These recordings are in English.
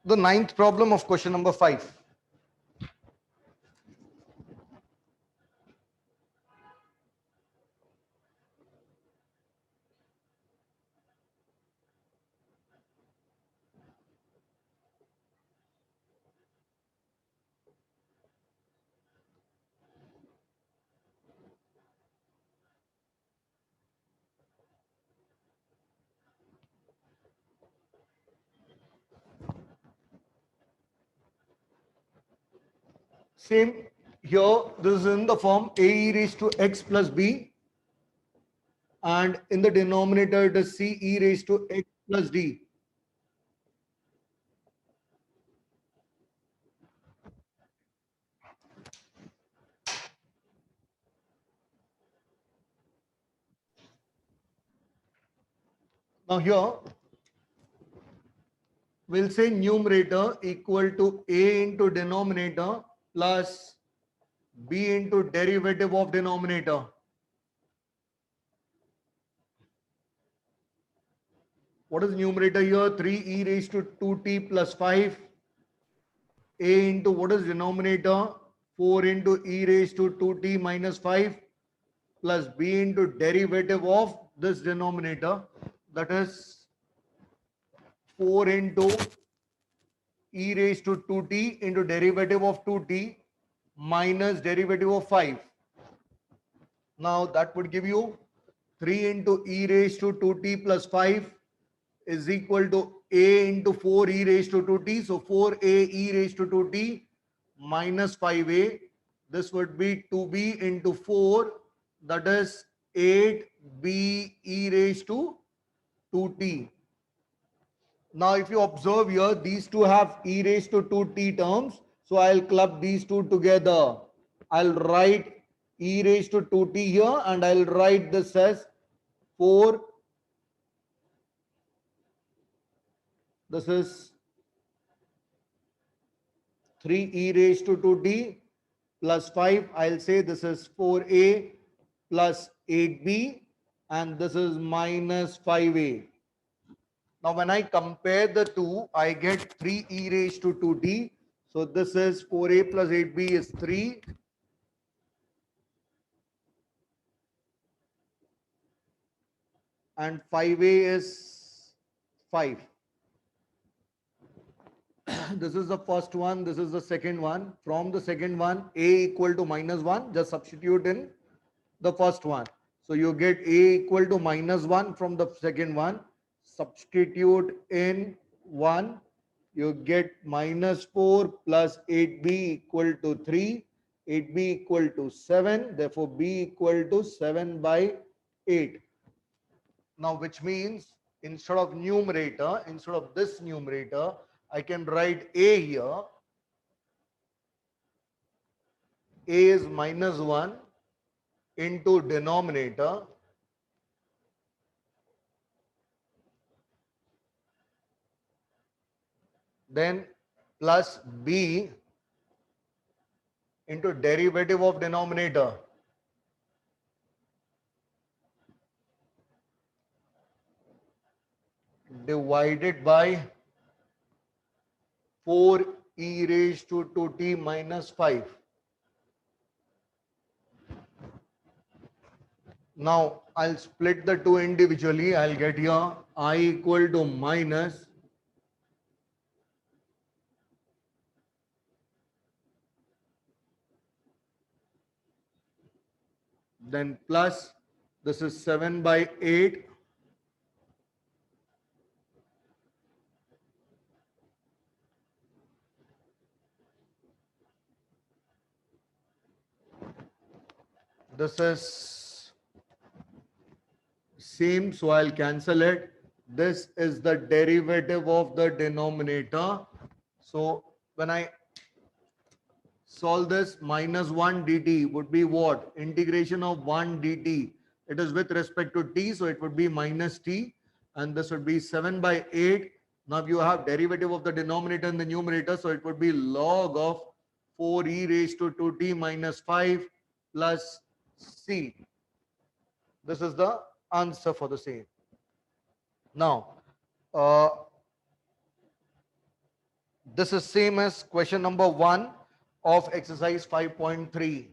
The ninth problem of question number 5. Same here, this is in the form a e raised to x plus b, and in the denominator it is c e raised to x plus d. Now here we'll say numerator equal to a into denominator plus b into derivative of denominator. What is numerator here? 3e raised to 2t plus 5. A into what is denominator? 4 into e raised to 2t minus 5 plus b into derivative of this denominator, that is 4 into e raised to 2t into derivative of 2t minus derivative of 5. Now that would give you 3 into e raised to 2t plus 5 is equal to a into 4e raised to 2t. So 4a e raised to 2t minus 5a. This would be 2b into 4, that is 8b e raised to 2t. Now if you observe here, these two have e raised to 2t terms. So I'll club these two together. I'll write e raised to 2t here, and I'll write this as 4. This is 3e raised to 2t plus 5. I'll say this is 4a plus 8b, and this is minus 5a. Now when I compare the two, I get 3e raised to 2t. So this is 4a plus 8b is 3. And 5a is 5. This is the first one, this is the second one. From the second one, a equal to minus 1, just substitute in the first one. So you get a equal to minus 1 from the second one. Substitute in 1. You get minus 4 plus 8b equal to 3. 8b equal to 7. Therefore, b equal to 7 by 8. Now, which means instead of numerator, instead of this numerator, I can write a here. A is minus 1 into denominator, then plus b into derivative of denominator, divided by 4 e raised to 2t minus 5. Now I'll split the two individually. I'll get here I equal to minus then plus, this is 7 by 8. This is same, so I'll cancel it. This is the derivative of the denominator. So when I solve this, minus 1 dt would be what? Integration of 1 dt. It is with respect to t, so it would be minus t, and this would be 7 by 8. Now you have derivative of the denominator and the numerator, so it would be log of 4e raised to 2t minus 5 plus c. This is the answer for the same. Now, uh, This is same as question number 1 of exercise 5.3.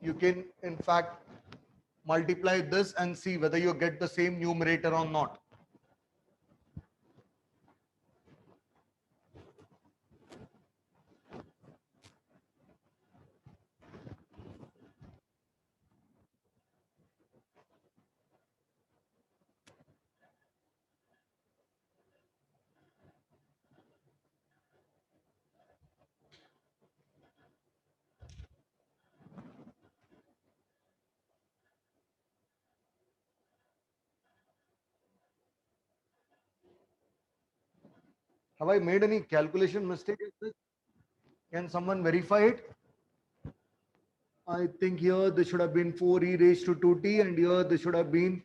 You can in fact multiply this and see whether you get the same numerator or not. Have I made any calculation mistake? Can someone verify it? I think here this should have been 4e raised to 2t, and here this should have been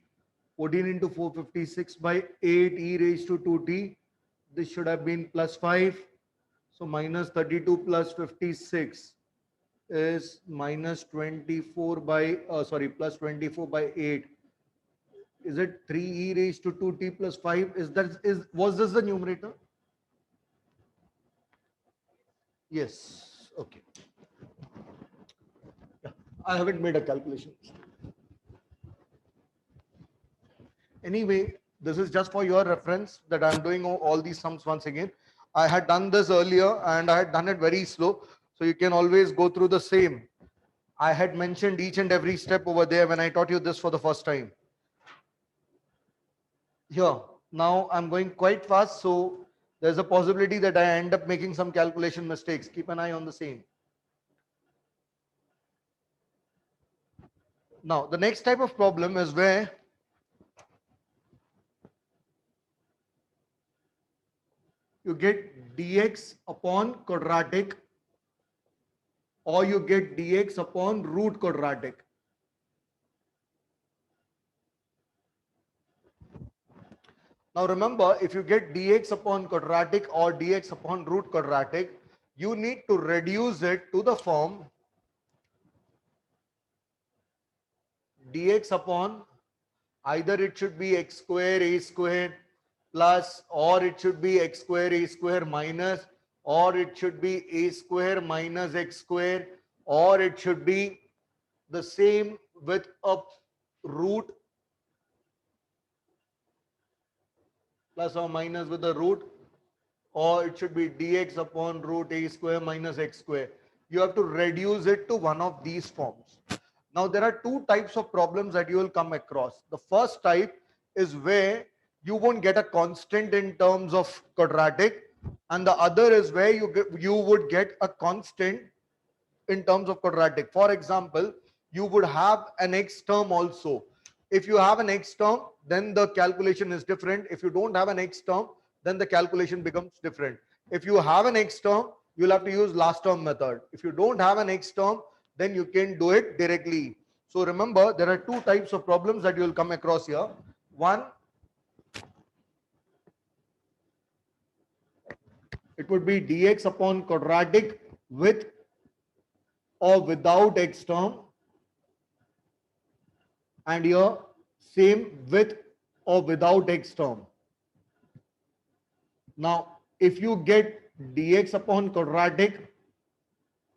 14 into 456 by 8 e raised to 2t. This should have been plus 5. So minus 32 plus 56 is minus 24 by, sorry, plus 24 by 8. Is it 3e raised to 2t plus 5? Was this the numerator? Yes. Okay. Yeah, I haven't made a calculation. Anyway, this is just for your reference that I'm doing all these sums once again. I had done this earlier and I had done it very slow. So you can always go through the same. I had mentioned each and every step over there when I taught you this for the first time. Here, now I'm going quite fast. So there's a possibility that I end up making some calculation mistakes. Keep an eye on the same. Now, the next type of problem is where you get dx upon quadratic, or you get dx upon root quadratic. Now remember, if you get dx upon quadratic or dx upon root quadratic, you need to reduce it to the form dx upon, either it should be x square a square plus, or it should be x square a square minus, or it should be a square minus x square, or it should be the same with a root plus or minus with the root, or it should be dx upon root a square minus x square. You have to reduce it to one of these forms. Now there are two types of problems that you will come across. The first type is where you won't get a constant in terms of quadratic, and the other is where you would get a constant in terms of quadratic. For example, you would have an x term also. If you have an x term, then the calculation is different. If you don't have an x term, then the calculation becomes different. If you have an x term, you'll have to use last term method. If you don't have an x term, then you can do it directly. So remember, there are two types of problems that you will come across here. One, it would be dx upon quadratic with or without x term, and here same with or without x term. Now, if you get dx upon quadratic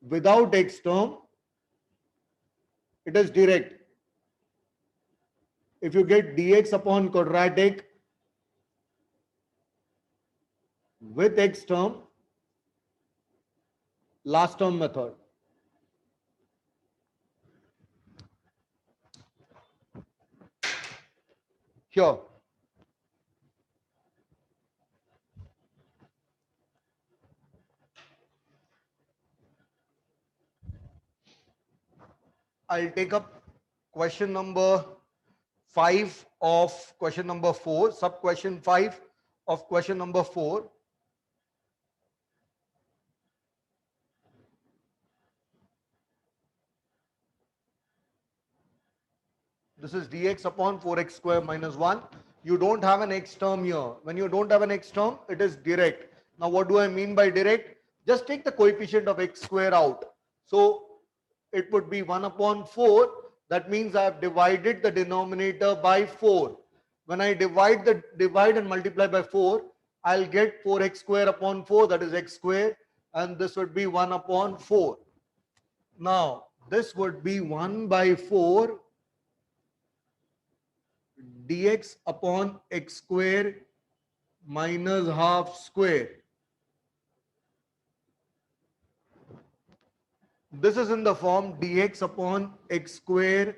without x term, it is direct. If you get dx upon quadratic with x term, last term method. Here, I'll take up question number 5 of question number 4, sub question 5 of question number 4. This is dx upon 4x square minus 1. You don't have an x term here. When you don't have an x term, it is direct. Now, what do I mean by direct? Just take the coefficient of x square out. So, it would be 1 upon 4. That means I have divided the denominator by 4. When I divide and multiply by 4, I'll get 4x square upon 4, that is x square, and this would be 1 upon 4. Now, this would be 1 by 4 dx upon x square minus half square. This is in the form dx upon x square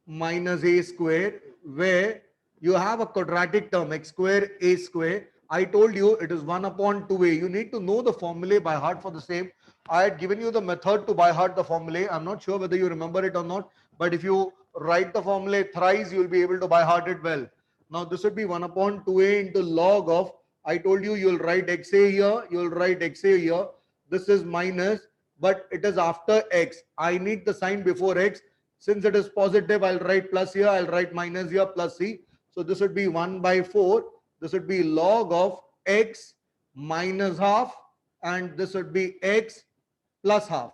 minus a square, where you have a quadratic term x square a square. I told you it is 1 upon 2a. You need to know the formulae by heart for the same. I had given you the method to by heart the formulae. I'm not sure whether you remember it or not, but if you write the formulae thrice, you will be able to by heart it well. Now this would be 1 upon 2a into log of, I told you you'll write xa here, you'll write xa here. This is minus, but it is after x. I need the sign before x. Since it is positive, I'll write plus here, I'll write minus here, plus c. So this would be 1 by 4. This would be log of x minus half, and this would be x plus half.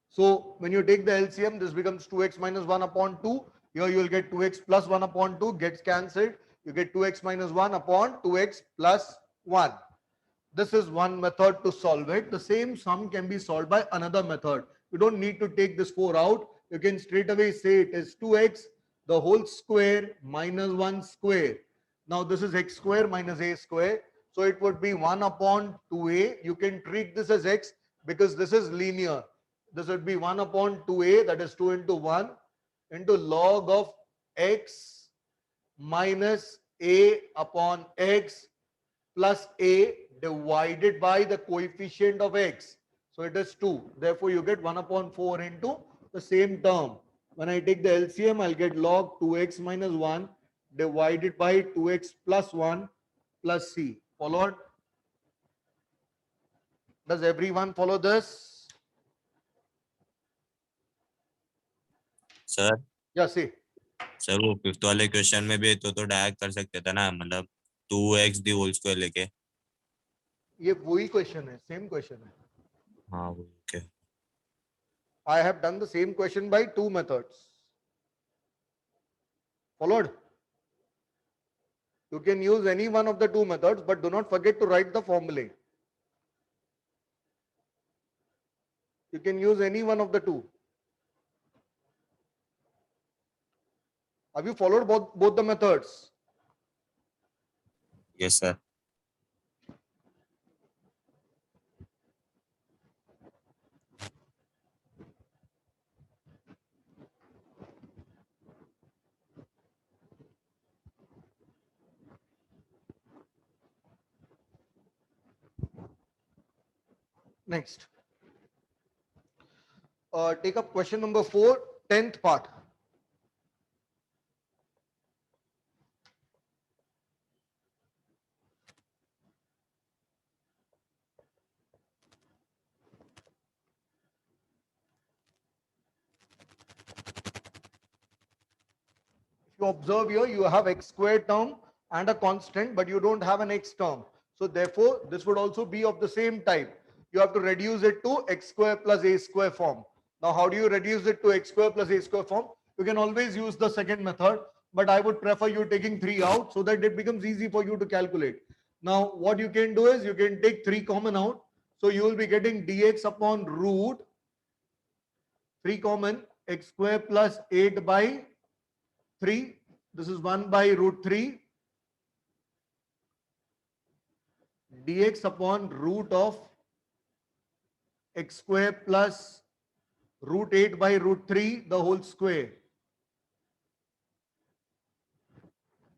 So when you take the LCM, this becomes 2x minus 1 upon 2. Here you will get 2x plus 1 upon 2, gets cancelled. You get 2x minus 1 upon 2x plus 1. This is one method to solve it. The same sum can be solved by another method. You don't need to take this 4 out. You can straight away say it is 2x the whole square minus 1 square. Now this is x square minus a square. So it would be 1 upon 2a. You can treat this as x because this is linear. This would be 1 upon 2a, that is 2 into 1, into log of x minus a upon x plus a divided by the coefficient of x. So it is 2. Therefore, you get 1 upon 4 into the same term. When I take the LCM, I'll get log 2x minus 1 divided by 2x plus 1 plus c. Followed? Does everyone follow this? Sir Yeah, see. Sir वो fifth वाले question में भी तो direct कर सकते थे ना, मतलब 2x दी होल स्क्वायर लेके. ये वही क्वेश्चन है, सेम क्वेश्चन है. हाँ okay. I have done the same question by 2 methods. Followed? You can use any one of the 2 methods, but do not forget to write the formulae. You can use any one of the 2. Have you followed both the methods? Yes sir. Next. Take up question number 4, 10th part. If you observe here, you have x squared term and a constant, but you don't have an x term. So therefore, this would also be of the same type. You have to reduce it to x square plus a square form. Now, how do you reduce it to x square plus a square form? You can always use the second method, but I would prefer you taking 3 out so that it becomes easy for you to calculate. Now, what you can do is you can take 3 common out. So you will be getting dx upon root 3 common x square plus 8 by 3. This is 1 by root 3 dx upon root of x square plus root 8 by root 3 the whole square.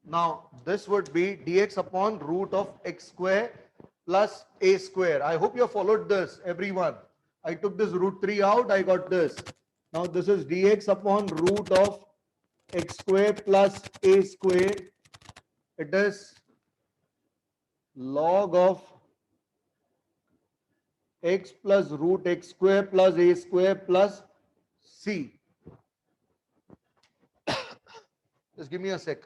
Now this would be dx upon root of x square plus a square. I hope you have followed this, everyone. I took this root 3 out, I got this. Now this is dx upon root of x square plus a square. It is log of x plus root x square plus a square plus c. Just give me a sec.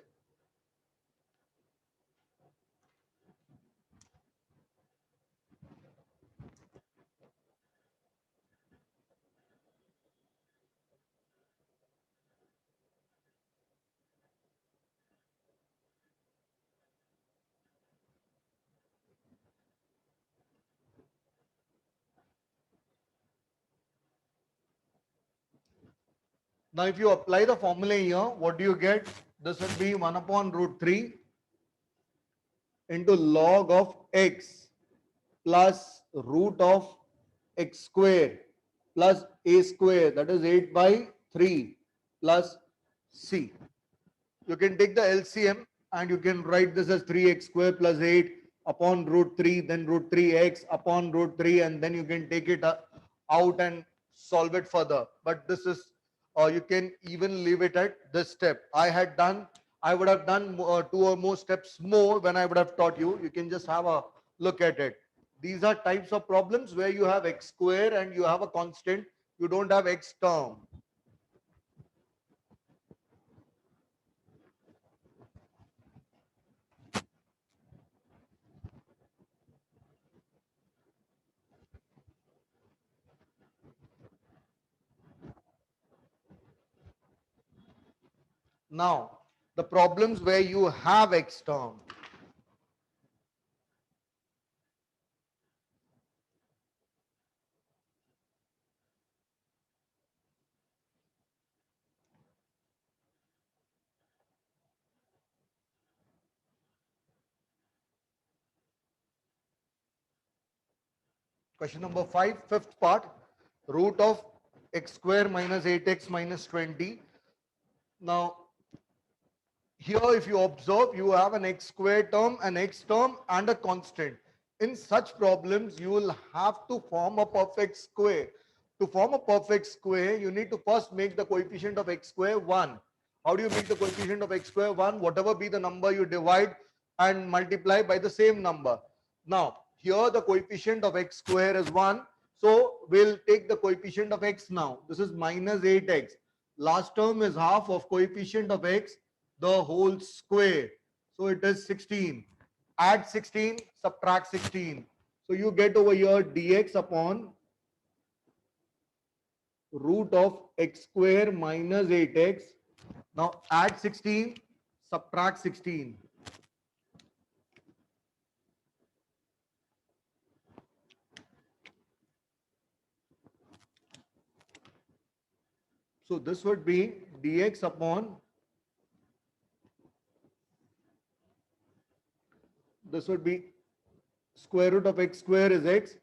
Now, if you apply the formula here, what do you get? This would be 1 upon root 3 into log of x plus root of x square plus a square, that is 8 by 3 plus c. You can take the LCM and you can write this as 3x square plus 8 upon root 3, then root 3x upon root 3, and then you can take it out and solve it further. But this is, you can even leave it at this step. I would have done 2 or more steps more when I would have taught you. You can just have a look at it. These are types of problems where you have x square and you have a constant. You don't have x term. Now, the problems where you have x term. Question number 5, fifth part, root of x square minus 8x minus 20. Now, here if you observe, you have an x square term, an x term and a constant. In such problems, you will have to form a perfect square. To form a perfect square, you need to first make the coefficient of x square 1. How do you make the coefficient of x square 1? Whatever be the number, you divide and multiply by the same number. Now, here the coefficient of x square is 1. So, we'll take the coefficient of x now. This is minus 8x. Last term is half of coefficient of x, the whole square. So it is 16. Add 16, subtract 16. So you get over here dx upon root of x square minus 8x. Now add 16, subtract 16. So this would be dx upon, this would be square root of x square is x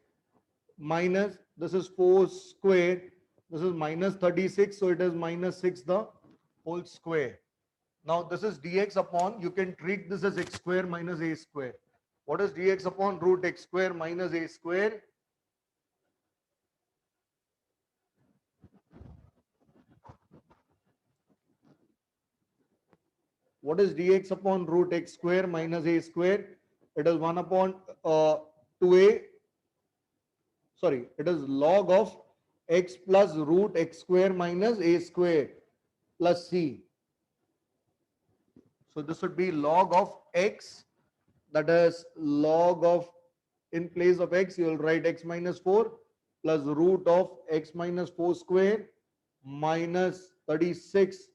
minus, this is 4 square, this is minus 36, so it is minus 6 the whole square. Now this is dx upon, you can treat this as x square minus a square. What is dx upon root x square minus a square? What is dx upon root x square minus a square? It is 1 upon 2a, sorry, it is log of x plus root x square minus a square plus c. So this would be log of x, that is log of, in place of x, you will write x minus 4 plus root of x minus 4 square minus 36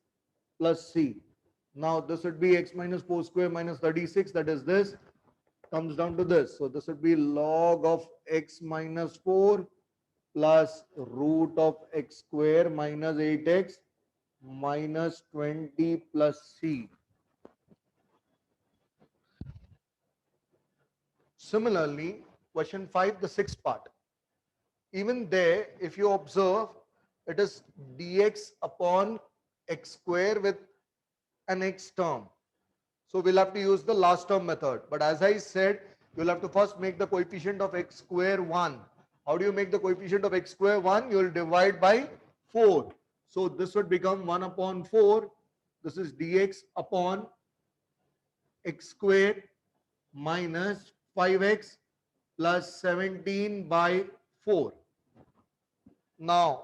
plus c. Now this would be x minus 4 square minus 36, that is this, comes down to this. So this would be log of x minus 4 plus root of x square minus 8x minus 20 plus c. Similarly, question 5, the sixth part. Even there, if you observe, it is dx upon x square with an x term. So we'll have to use the last term method. But as I said, you'll have to first make the coefficient of x square 1. How do you make the coefficient of x square 1? You'll divide by 4. So this would become 1 upon 4 This is dx upon x square minus 5x plus 17 by 4. Now,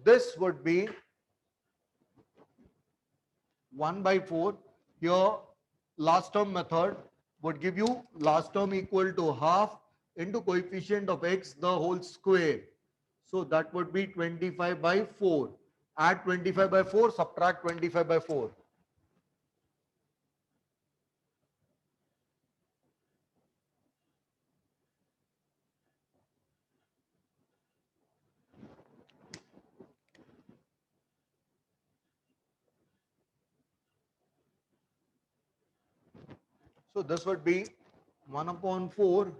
this would be 1 by 4. Here, last term method would give you last term equal to half into coefficient of x the whole square. So that would be 25 by 4. Add 25 by 4, subtract 25 by 4. So this would be 1 upon 4,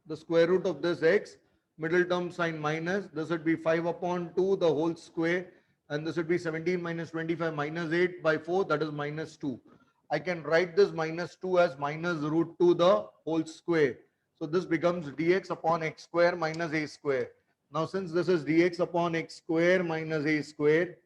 the square root of this x, middle term sign minus, this would be 5 upon 2, the whole square, and this would be 17 minus 25 minus 8 by 4, that is minus 2. I can write this minus 2 as minus root 2 the whole square. So this becomes dx upon x square minus a square. Now since this is dx upon x square minus a square,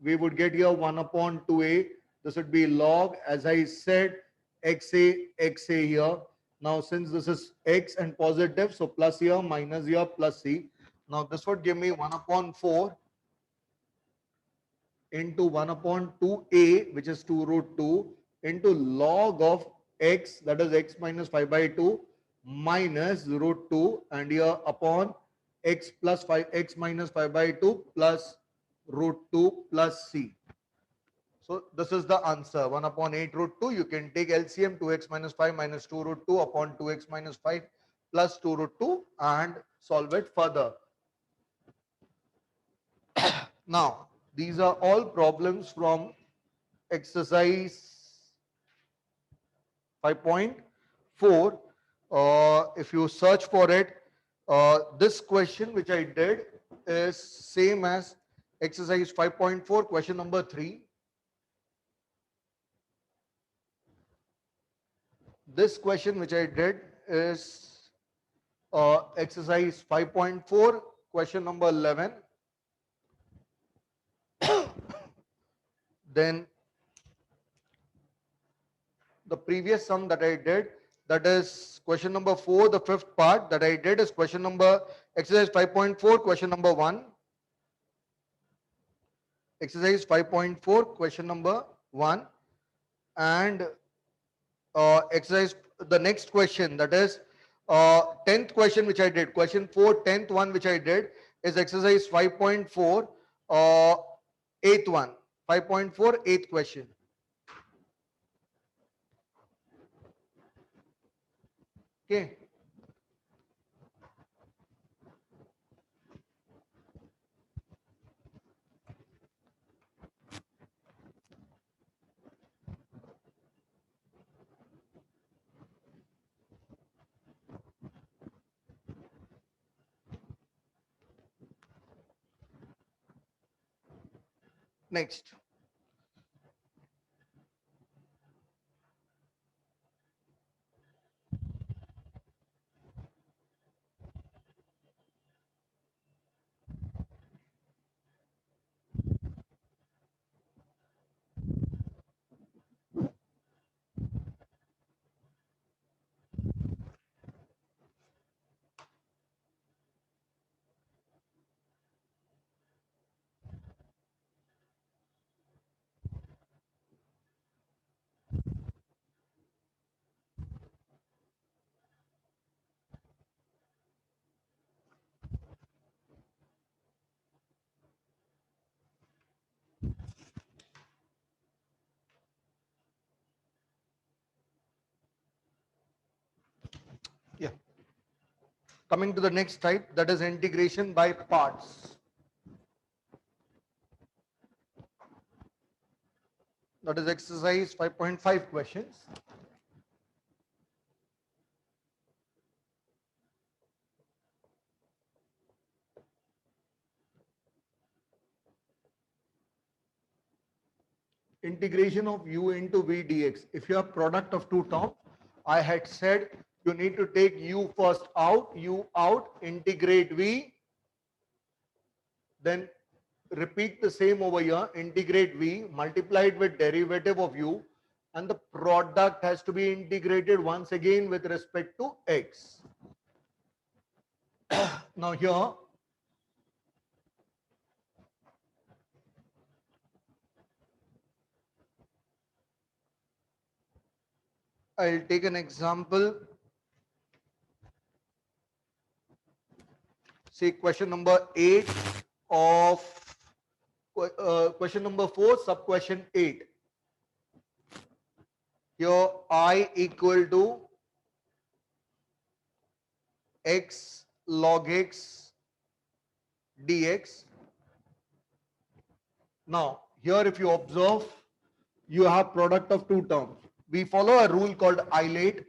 we would get here 1 upon 2a. This would be log, as I said, xa here. Now, since this is x and positive, so plus here, minus here, plus c. Now, this would give me 1 upon 4 into 1 upon 2a, which is 2 root 2, into log of x, that is x minus 5 by 2, minus root 2, and here upon x plus 5, x minus 5 by 2 plus root 2 plus c. So this is the answer, 1 upon 8 root 2. You can take LCM, 2x minus 5 minus 2 root 2 upon 2x minus 5 plus 2 root 2 and solve it further. Now, these are all problems from exercise 5.4. If you search for it, this question which I did is same as exercise 5.4, question number 3. This question which I did is exercise 5.4, question number 11. Then the previous sum that I did, that is question number 4, the fifth part that I did is question number, exercise 5.4, question number 1. Exercise 5.4, question number 1. And exercise, the next question, that is 10th question which I did, question 4, 10th one which I did is exercise 5.4, 8th one, 5.4, 8th question. Okay. Next. Yeah. Coming to the next type, that is integration by parts. That is exercise 5.5 questions. Integration of u into v dx. If you have product of two terms, I had said you need to take u first out, u out, integrate v, then repeat the same over here, integrate v, multiply it with derivative of u, and the product has to be integrated once again with respect to x. Now here, I'll take an example. Say question number 8 of question number 4, sub question 8. Here I equal to x log x dx. Now here if you observe, you have product of two terms. We follow a rule called ILATE,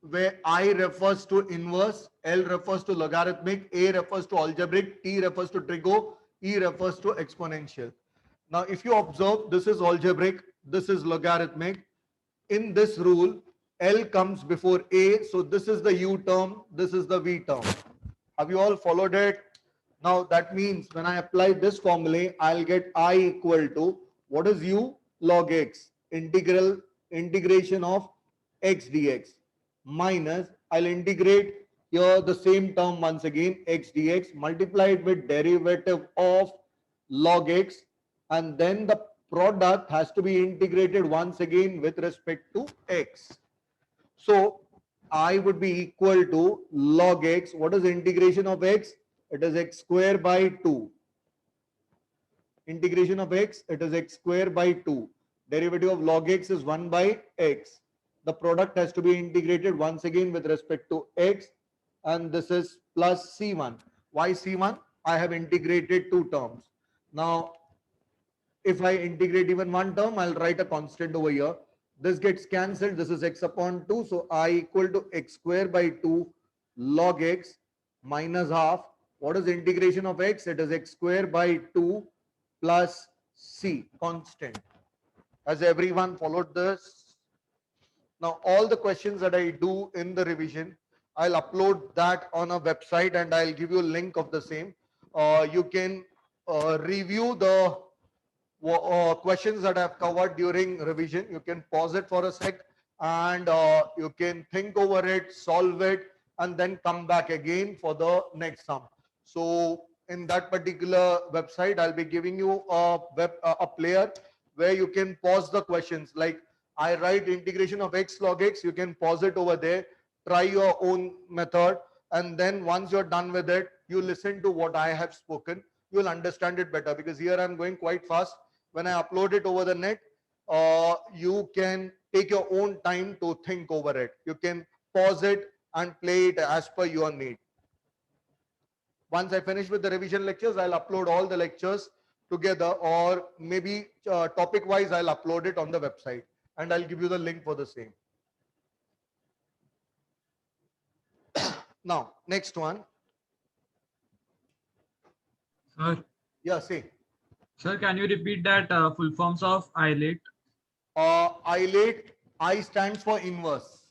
where I refers to inverse, L refers to logarithmic, A refers to algebraic, T refers to trigo, E refers to exponential. Now if you observe, this is algebraic, this is logarithmic. In this rule, L comes before A, so this is the U term, this is the V term. Have you all followed it? Now that means when I apply this formula, I'll get I equal to, what is U? Log x, integration of x dx, minus, I'll integrate here the same term once again, x dx, multiply it with derivative of log x, and then the product has to be integrated once again with respect to x. So I would be equal to log x. What is the integration of x? It is x square by 2. Integration of x, it is x square by 2. Derivative of log x is 1 by x. The product has to be integrated once again with respect to x, and this is plus c1. Why c1? I have integrated two terms. Now if I integrate even one term, I'll write a constant over here. This gets cancelled. This is x upon 2. So I equal to x square by 2 log x minus half. What is the integration of x? It is x square by 2 plus c, constant. Has everyone followed this? Now all the questions that I do in the revision, I'll upload that on a website and I'll give you a link of the same. You can review the questions that I've covered during revision. You can pause it for a sec and you can think over it, solve it, and then come back again for the next sum. So in that particular website, I'll be giving you a player where you can pause the questions. Like I write integration of x log x, you can pause it over there, try your own method, and then once you're done with it, you listen to what I have spoken. You'll understand it better, because here I'm going quite fast. When I upload it over the net, you can take your own time to think over it. You can pause it and play it as per your need. Once I finish with the revision lectures, I'll upload all the lectures together, or maybe topic wise, I'll upload it on the website and I'll give you the link for the same. Now, next one. Sir, Yeah, see. sir, can you repeat that full forms of ILATE? ILATE, I stands for inverse,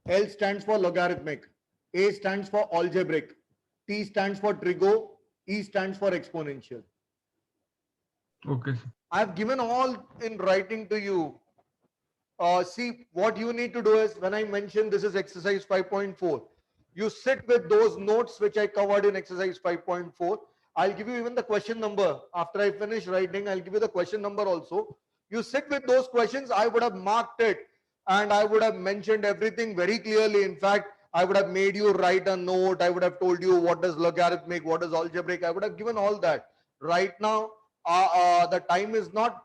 L stands for logarithmic, A stands for algebraic, T stands for trigo, E stands for exponential. Okay, sir. I have given all in writing to you. See, what you need to do is, when I mention this is exercise 5.4, you sit with those notes which I covered in exercise 5.4. I'll give you even the question number. After I finish writing, I'll give you the question number also. You sit with those questions. I would have marked it and I would have mentioned everything very clearly. In fact, I would have made you write a note. I would have told you what is logarithmic, what is algebraic. I would have given all that. Right now, the time is not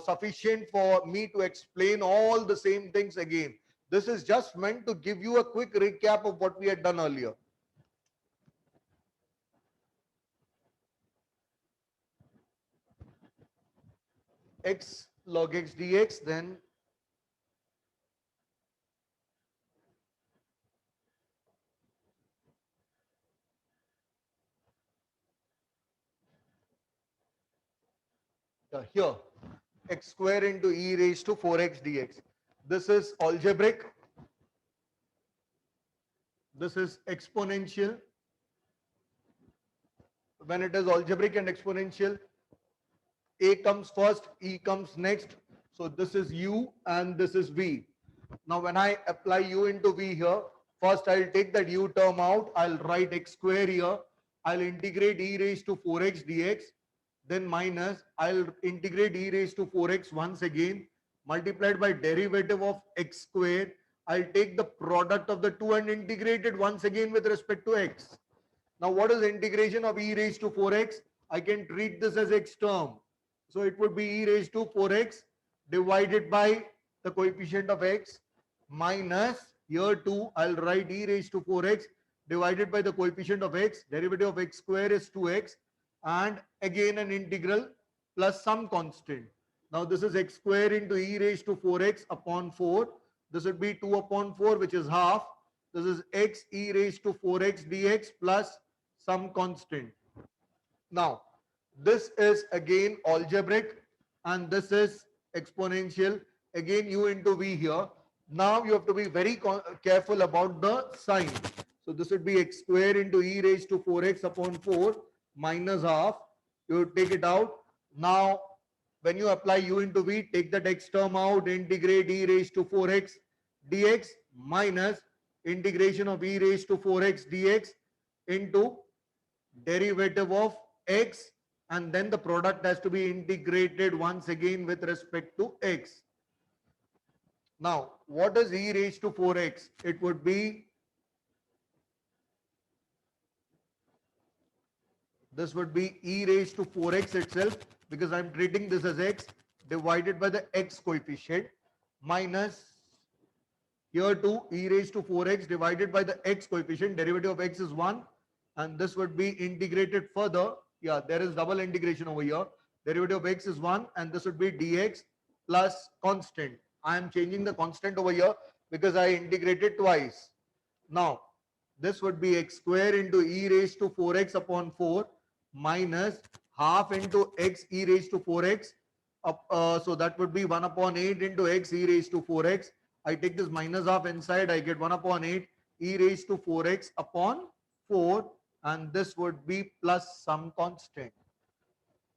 sufficient for me to explain all the same things again. This is just meant to give you a quick recap of what we had done earlier. X log x dx, then here x square into e raised to 4x dx. This is algebraic. This is exponential. when it is algebraic and exponential, A comes first, E comes next. So this is U and this is V. Now when I apply U into V here, first I'll take that U term out. I'll write x square here. I'll integrate e raised to 4x dx. Then minus, I'll integrate e raised to 4x once again, multiplied by derivative of x square. I'll take the product of the two and integrate it once again with respect to x. Now what is integration of e raised to 4x? I can treat this as x term. So it would be e raised to 4x divided by the coefficient of x minus, here too I'll write e raised to 4x divided by the coefficient of x. Derivative of x square is 2x, and again an integral plus some constant. Now this is x square into e raised to 4x upon 4. This would be 2 upon 4, which is half. This is x e raised to 4x dx plus some constant. Now this is again algebraic and this is exponential. Again u into v here. Now you have to be very careful about the sign. So this would be x square into e raised to 4x upon 4 minus half. You take it out. Now when you apply u into v, take that x term out, integrate e raised to 4x dx minus integration of e raised to 4x dx into derivative of x, and then the product has to be integrated once again with respect to x. Now what is e raised to 4x? It would be, this would be e raised to 4x itself, because I'm treating this as x, divided by the x coefficient, minus here too e raised to 4x divided by the x coefficient. Derivative of x is 1, and this would be integrated further. Yeah, there is double integration over here. Derivative of x is 1 and this would be dx plus constant. I am changing the constant over here because I integrated twice. Now this would be x square into e raised to 4x upon 4 minus half into x e raised to 4x. So that would be 1 upon 8 into x e raised to 4x. I take this minus half inside, I get 1 upon 8 e raised to 4x upon 4, and this would be plus some constant.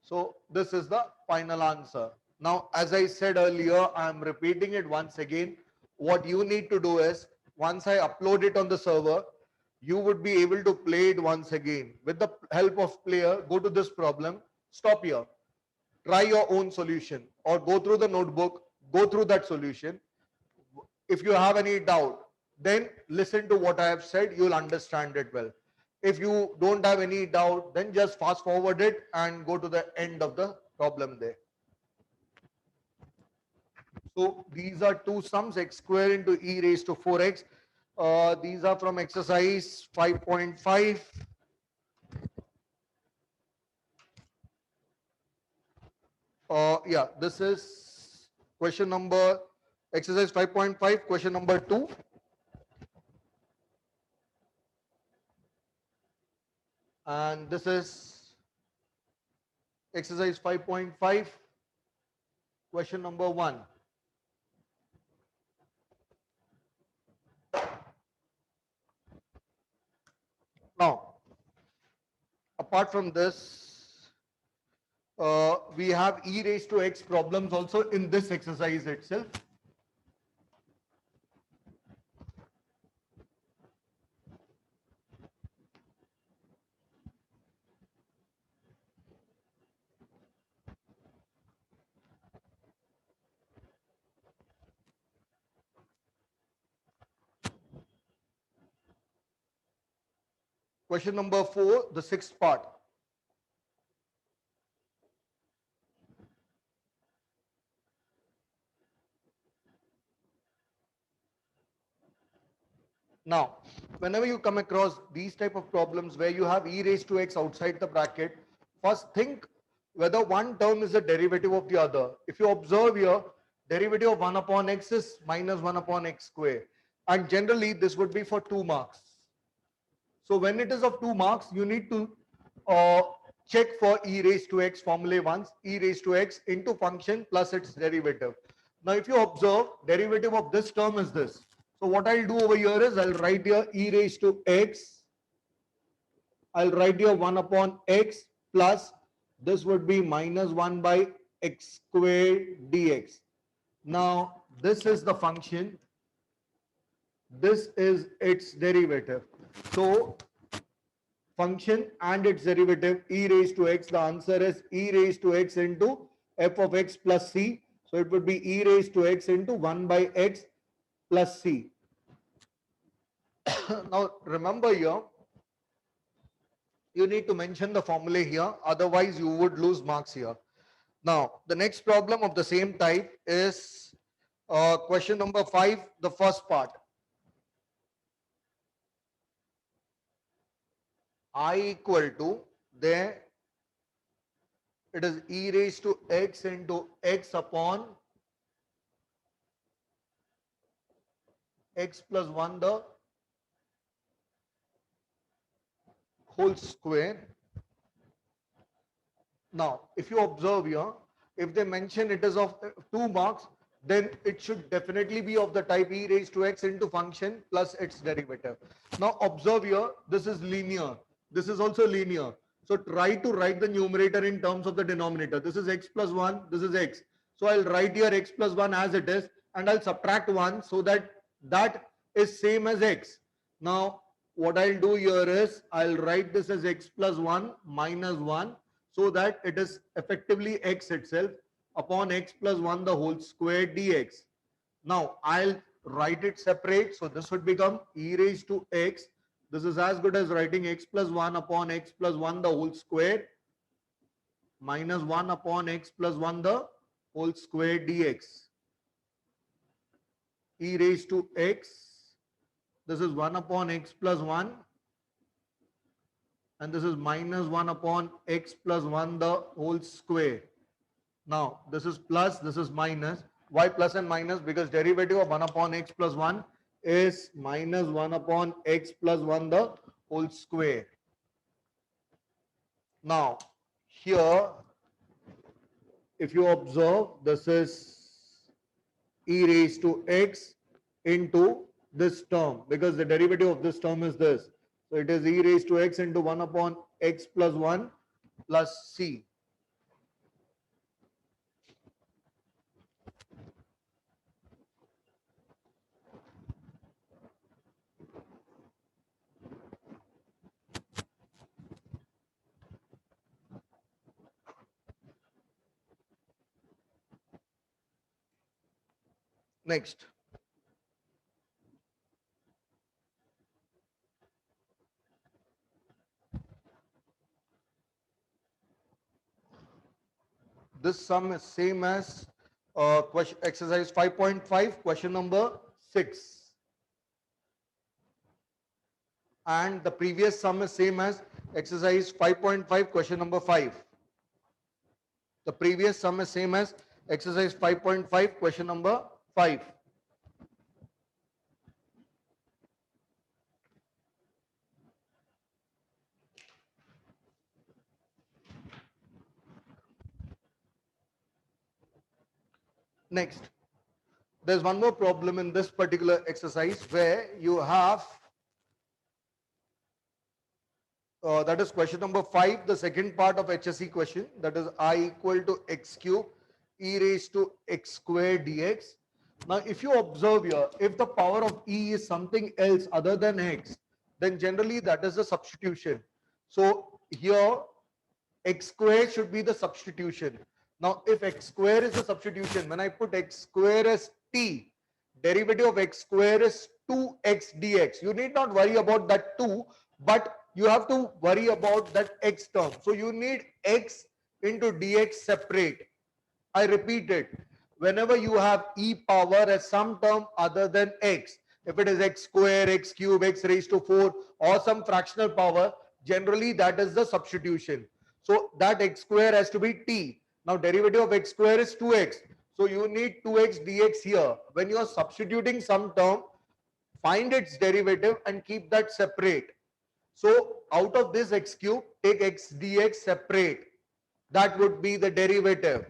So this is the final answer. Now, as I said earlier, I am repeating it once again. What you need to do is, once I upload it on the server, you would be able to play it once again. With the help of player, go to this problem, stop here, try your own solution, or go through the notebook, go through that solution. If you have any doubt, then listen to what I have said, you'll understand it well. If you don't have any doubt, then just fast forward it and go to the end of the problem there. So these are two sums, x square into e raised to 4x. These are from exercise 5.5. Yeah, this is question number, exercise 5.5, question number 2. And this is exercise 5.5, question number 1. Now, apart from this, we have e raised to x problems also in this exercise itself. Question number 4, the sixth part. Now, whenever you come across these type of problems where you have e raised to x outside the bracket, first think whether one term is a derivative of the other. If you observe here, derivative of 1 upon x is minus 1 upon x square. And generally, this would be for 2 marks. So when it is of 2 marks, you need to check for e raised to x formulae once, e raised to x into function plus its derivative. Now, if you observe, derivative of this term is this. So what I'll do over here is I'll write here e raised to x I'll write here 1 upon x plus this would be minus 1 by x squared dx. Now, this is the function. This is its derivative. So, function and its derivative e raised to x, the answer is e raised to x into f of x plus c. So, it would be e raised to x into 1 by x plus c. Now, remember here, you need to mention the formula here, otherwise you would lose marks here. Now, the next problem of the same type is question number 5, the first part. I equal to, there it is e raised to x into x upon x plus 1 the whole square. Now, if you observe here, if they mention it is of 2 marks, then it should definitely be of the type e raised to x into function plus its derivative. Now, observe here, this is linear. This is also linear. So, try to write the numerator in terms of the denominator. This is x plus 1, this is x. So, I'll write here x plus 1 as it is and I'll subtract 1 so that that is same as x. Now, what I'll do here is I'll write this as x plus 1 minus 1 so that it is effectively x itself upon x plus 1 the whole square dx. Now, I'll write it separate. So, this would become e raised to x. This is as good as writing x plus 1 upon x plus 1 the whole square minus 1 upon x plus 1 the whole square dx. E raised to x. This is 1 upon x plus 1 and this is minus 1 upon x plus 1 the whole square. Now, this is plus, this is minus. Why plus and minus? Because derivative of 1 upon x plus 1 is minus 1 upon x plus 1 the whole square. Now, here, if you observe, this is e raised to x into this term because the derivative of this term is this. So, it is e raised to x into 1 upon x plus 1 plus c. Next. This sum is same as question exercise 5.5, question number 6. And the previous sum is same as exercise 5.5, question number 5. The previous sum is same as exercise 5.5, question number 5. Next, there's one more problem in this particular exercise where you have that is question number 5, the second part of HSE question, that is I equal to x cube e raised to x square dx. Now, if you observe here, if the power of e is something else other than x, then generally that is a substitution. So, here x square should be the substitution. Now, if x square is the substitution, when I put x square as t, derivative of x square is 2x dx. You need not worry about that 2, but you have to worry about that x term. So, you need x into dx separate. I repeat it. Whenever you have e power as some term other than x, if it is x square, x cube, x raised to 4 or some fractional power, generally that is the substitution. So, that x square has to be t. Now, derivative of x square is 2x. So, you need 2x dx here. When you are substituting some term, find its derivative and keep that separate. So, out of this x cube, take x dx separate. That would be the derivative.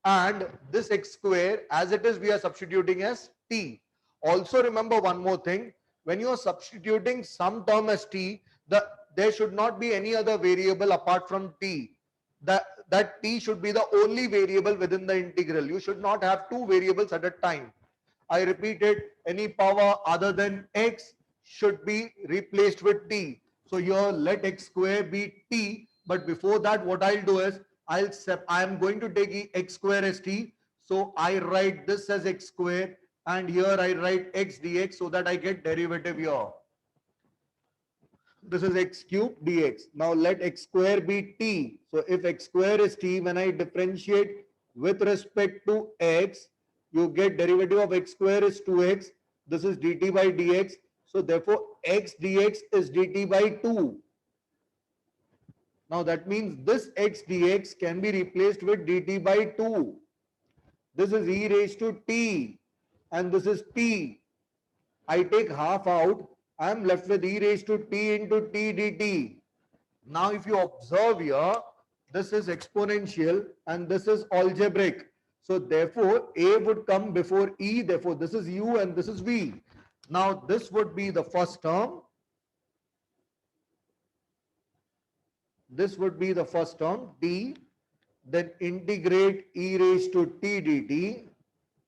And this x square, as it is, we are substituting as t. Also, remember one more thing. When you are substituting some term as t, the there should not be any other variable apart from t. That t should be the only variable within the integral. You should not have two variables at a time. I repeat it, any power other than x should be replaced with t. So here let x square be t, but before that what I'll do is I am going to take x square as t. So I write this as x square and here I write x dx so that I get derivative here. This is x cube dx. Now let x square be t. So if x square is t, when I differentiate with respect to x, you get derivative of x square is 2x. This is dt by dx. So therefore x dx is dt by 2. Now that means this x dx can be replaced with dt by 2. This is e raised to t and this is t. I take half out. I am left with e raised to t into t dt. Now if you observe here, this is exponential and this is algebraic. So therefore a would come before e, therefore this is u and this is v. Now this would be the first term. This would be the first term t. Then integrate e raised to t dt.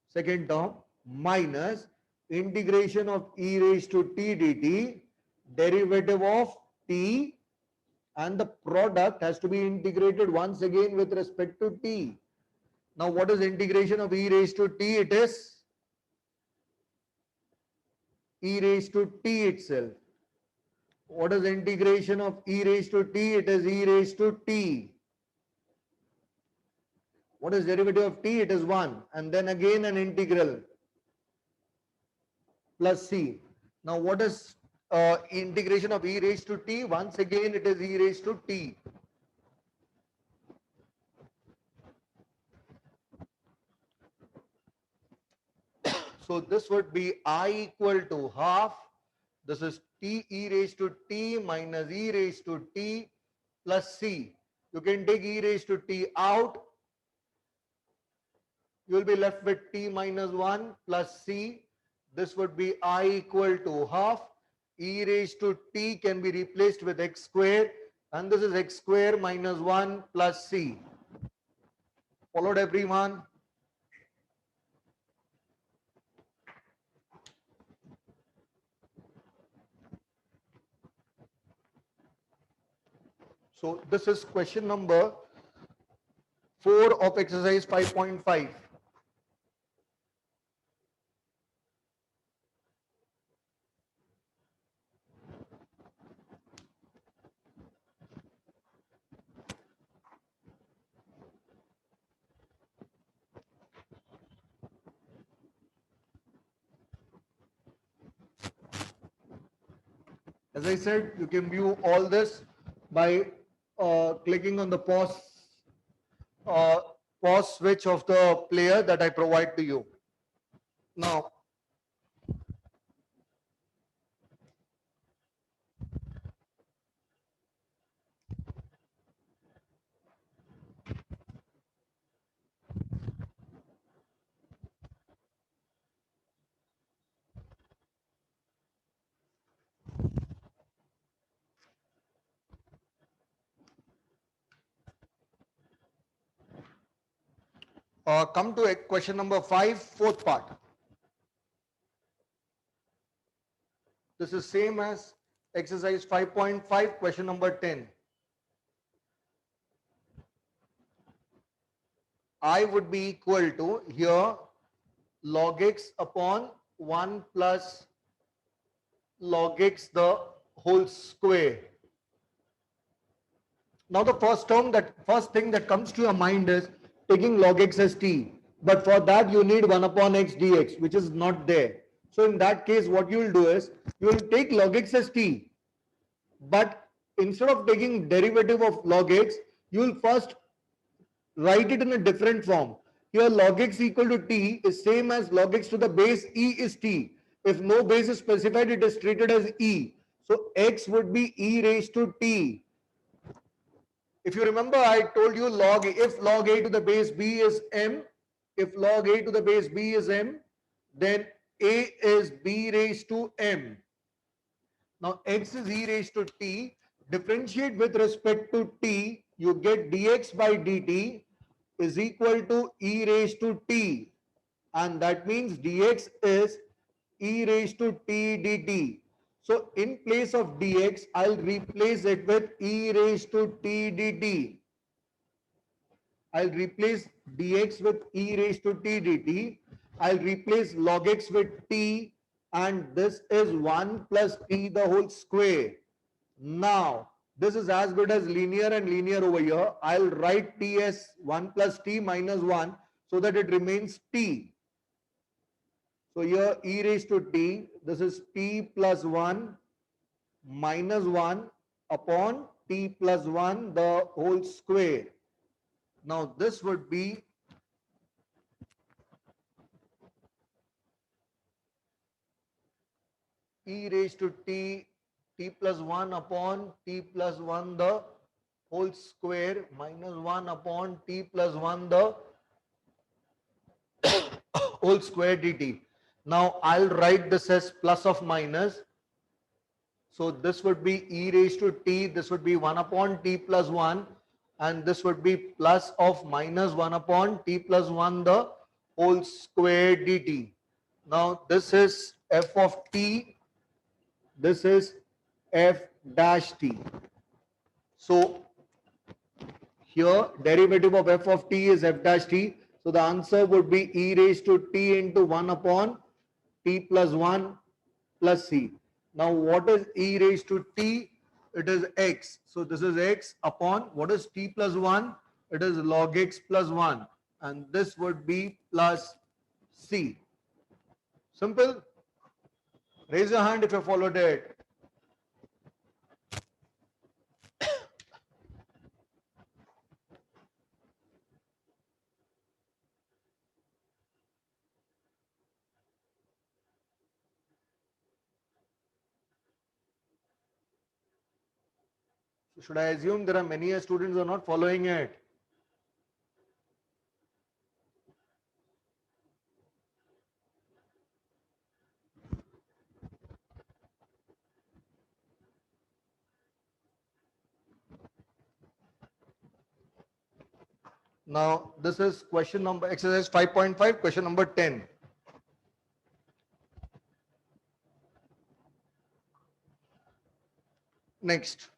Second term minus integration of e raised to t dt, derivative of t, and the product has to be integrated once again with respect to t. Now what is integration of e raised to t? It is e raised to t itself. What is integration of e raised to t? It is e raised to t. What is derivative of t? It is 1 and then again an integral plus c. Now what is integration of e raised to t? Once again it is e raised to t. So this would be I equal to half. This is t e raised to t minus e raised to t plus c. You can take e raised to t out. You will be left with t minus 1 plus c. This would be I equal to half. E raised to t can be replaced with x square and this is x square minus 1 plus c. Followed everyone? So this is question number 4 of exercise 5.5. As I said, you can view all this by clicking on the pause switch of the player that I provide to you. Now, come to question number 5, fourth part. This is same as exercise 5.5, question number 10. I would be equal to here log x upon 1 plus log x the whole square. Now the first thing that comes to your mind is taking log x as t. But for that you need 1 upon x dx, which is not there. So in that case, what you will do is you will take log x as t. But instead of taking derivative of log x, you will first write it in a different form. Here log x equal to t is same as log x to the base e is t. If no base is specified, it is treated as e. So x would be e raised to t. If you remember, I told you if log a to the base b is m, if log a to the base b is m, then a is b raised to m. Now x is e raised to t. differentiate with respect to t, you get dx by dt is equal to e raised to t, and that means dx is e raised to t dt. So in place of dx, I'll replace it with e raised to t dt. I'll replace dx with e raised to t dt. I'll replace log x with t, and this is 1 plus t the whole square. Now, this is as good as linear and linear over here. I'll write t as 1 plus t minus 1 so that it remains t. So here e raised to t, this is t plus 1 minus 1 upon t plus 1 the whole square. Now this would be e raised to t, t plus 1 upon t plus 1 the whole square minus 1 upon t plus 1 the whole square dt. Now I'll write this as plus of minus. So this would be e raised to t, this would be 1 upon t plus 1, and this would be plus of minus 1 upon t plus 1 the whole square dt. Now this is f of t, this is f dash t. So here derivative of f of t is f dash t. So the answer would be e raised to t into 1 upon t plus 1 plus c. Now what is e raised to t? It is x. So this is x upon what is t plus 1? It is log x plus 1. And this would be plus c. Simple. Raise your hand if you followed it. Should I assume there are many students who are not following it? Now this is question number exercise 5.5, question number 10. Next.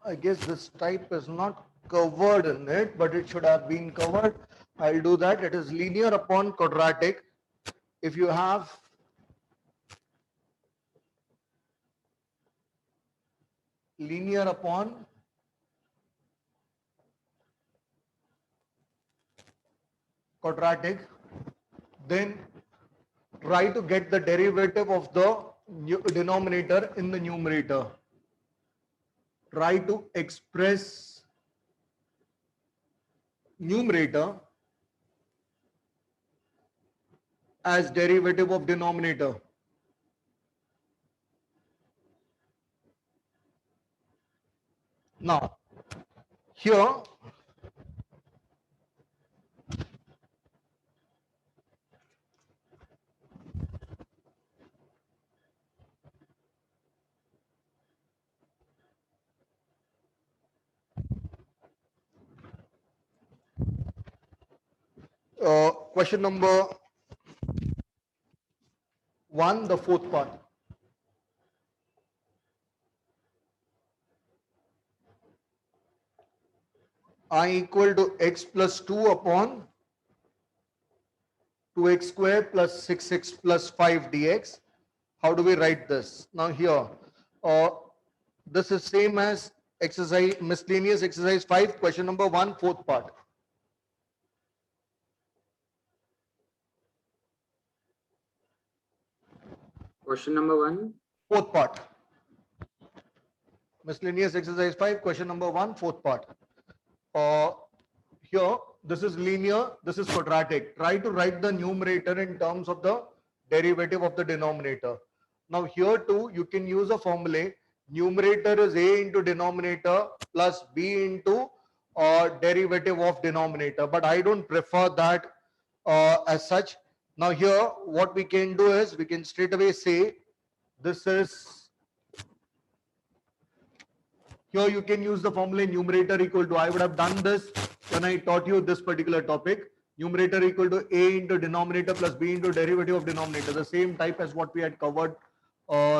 I guess this type is not covered in it, but it should have been covered. I'll do that. It is linear upon quadratic. If you have linear upon quadratic, then try to get the derivative of the denominator in the numerator. Try to express numerator as derivative of denominator. Now, here question number 1, the fourth part. I equal to x plus 2 upon 2x square plus 6x plus 5 dx. How do we write this? Now here, uh, this is same as exercise, miscellaneous exercise 5, question number 1, fourth part. Question number 1. Fourth part. Miscellaneous exercise 5, question number 1, fourth part. Here, this is linear, this is quadratic. Try to write the numerator in terms of the derivative of the denominator. Now here too, you can use a formula. Numerator is a into denominator plus b into derivative of denominator. But I don't prefer that as such. Now here, what we can do is, we can straight away say, this is, here you can use the formula numerator equal to, I would have done this when I taught you this particular topic. Numerator equal to a into denominator plus b into derivative of denominator. The same type as what we had covered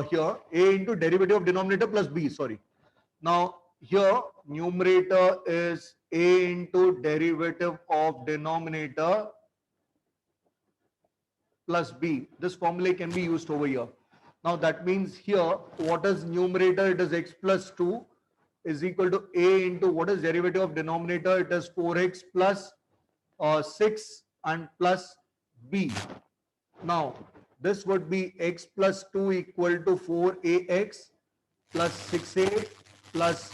here. A into derivative of denominator plus b, sorry. Now here numerator is a into derivative of denominator plus b. This formula can be used over here. Now that means here, what is numerator? It is x plus 2 is equal to a into what is derivative of denominator? It is 4x plus 6 and plus b. Now this would be x plus 2 equal to 4ax plus 6a plus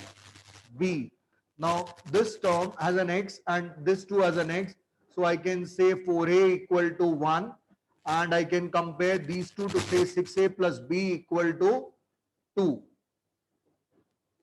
b. Now this term has an x and this too has an x. So I can say 4a equal to 1 and I can compare these two to say 6a plus b equal to 2.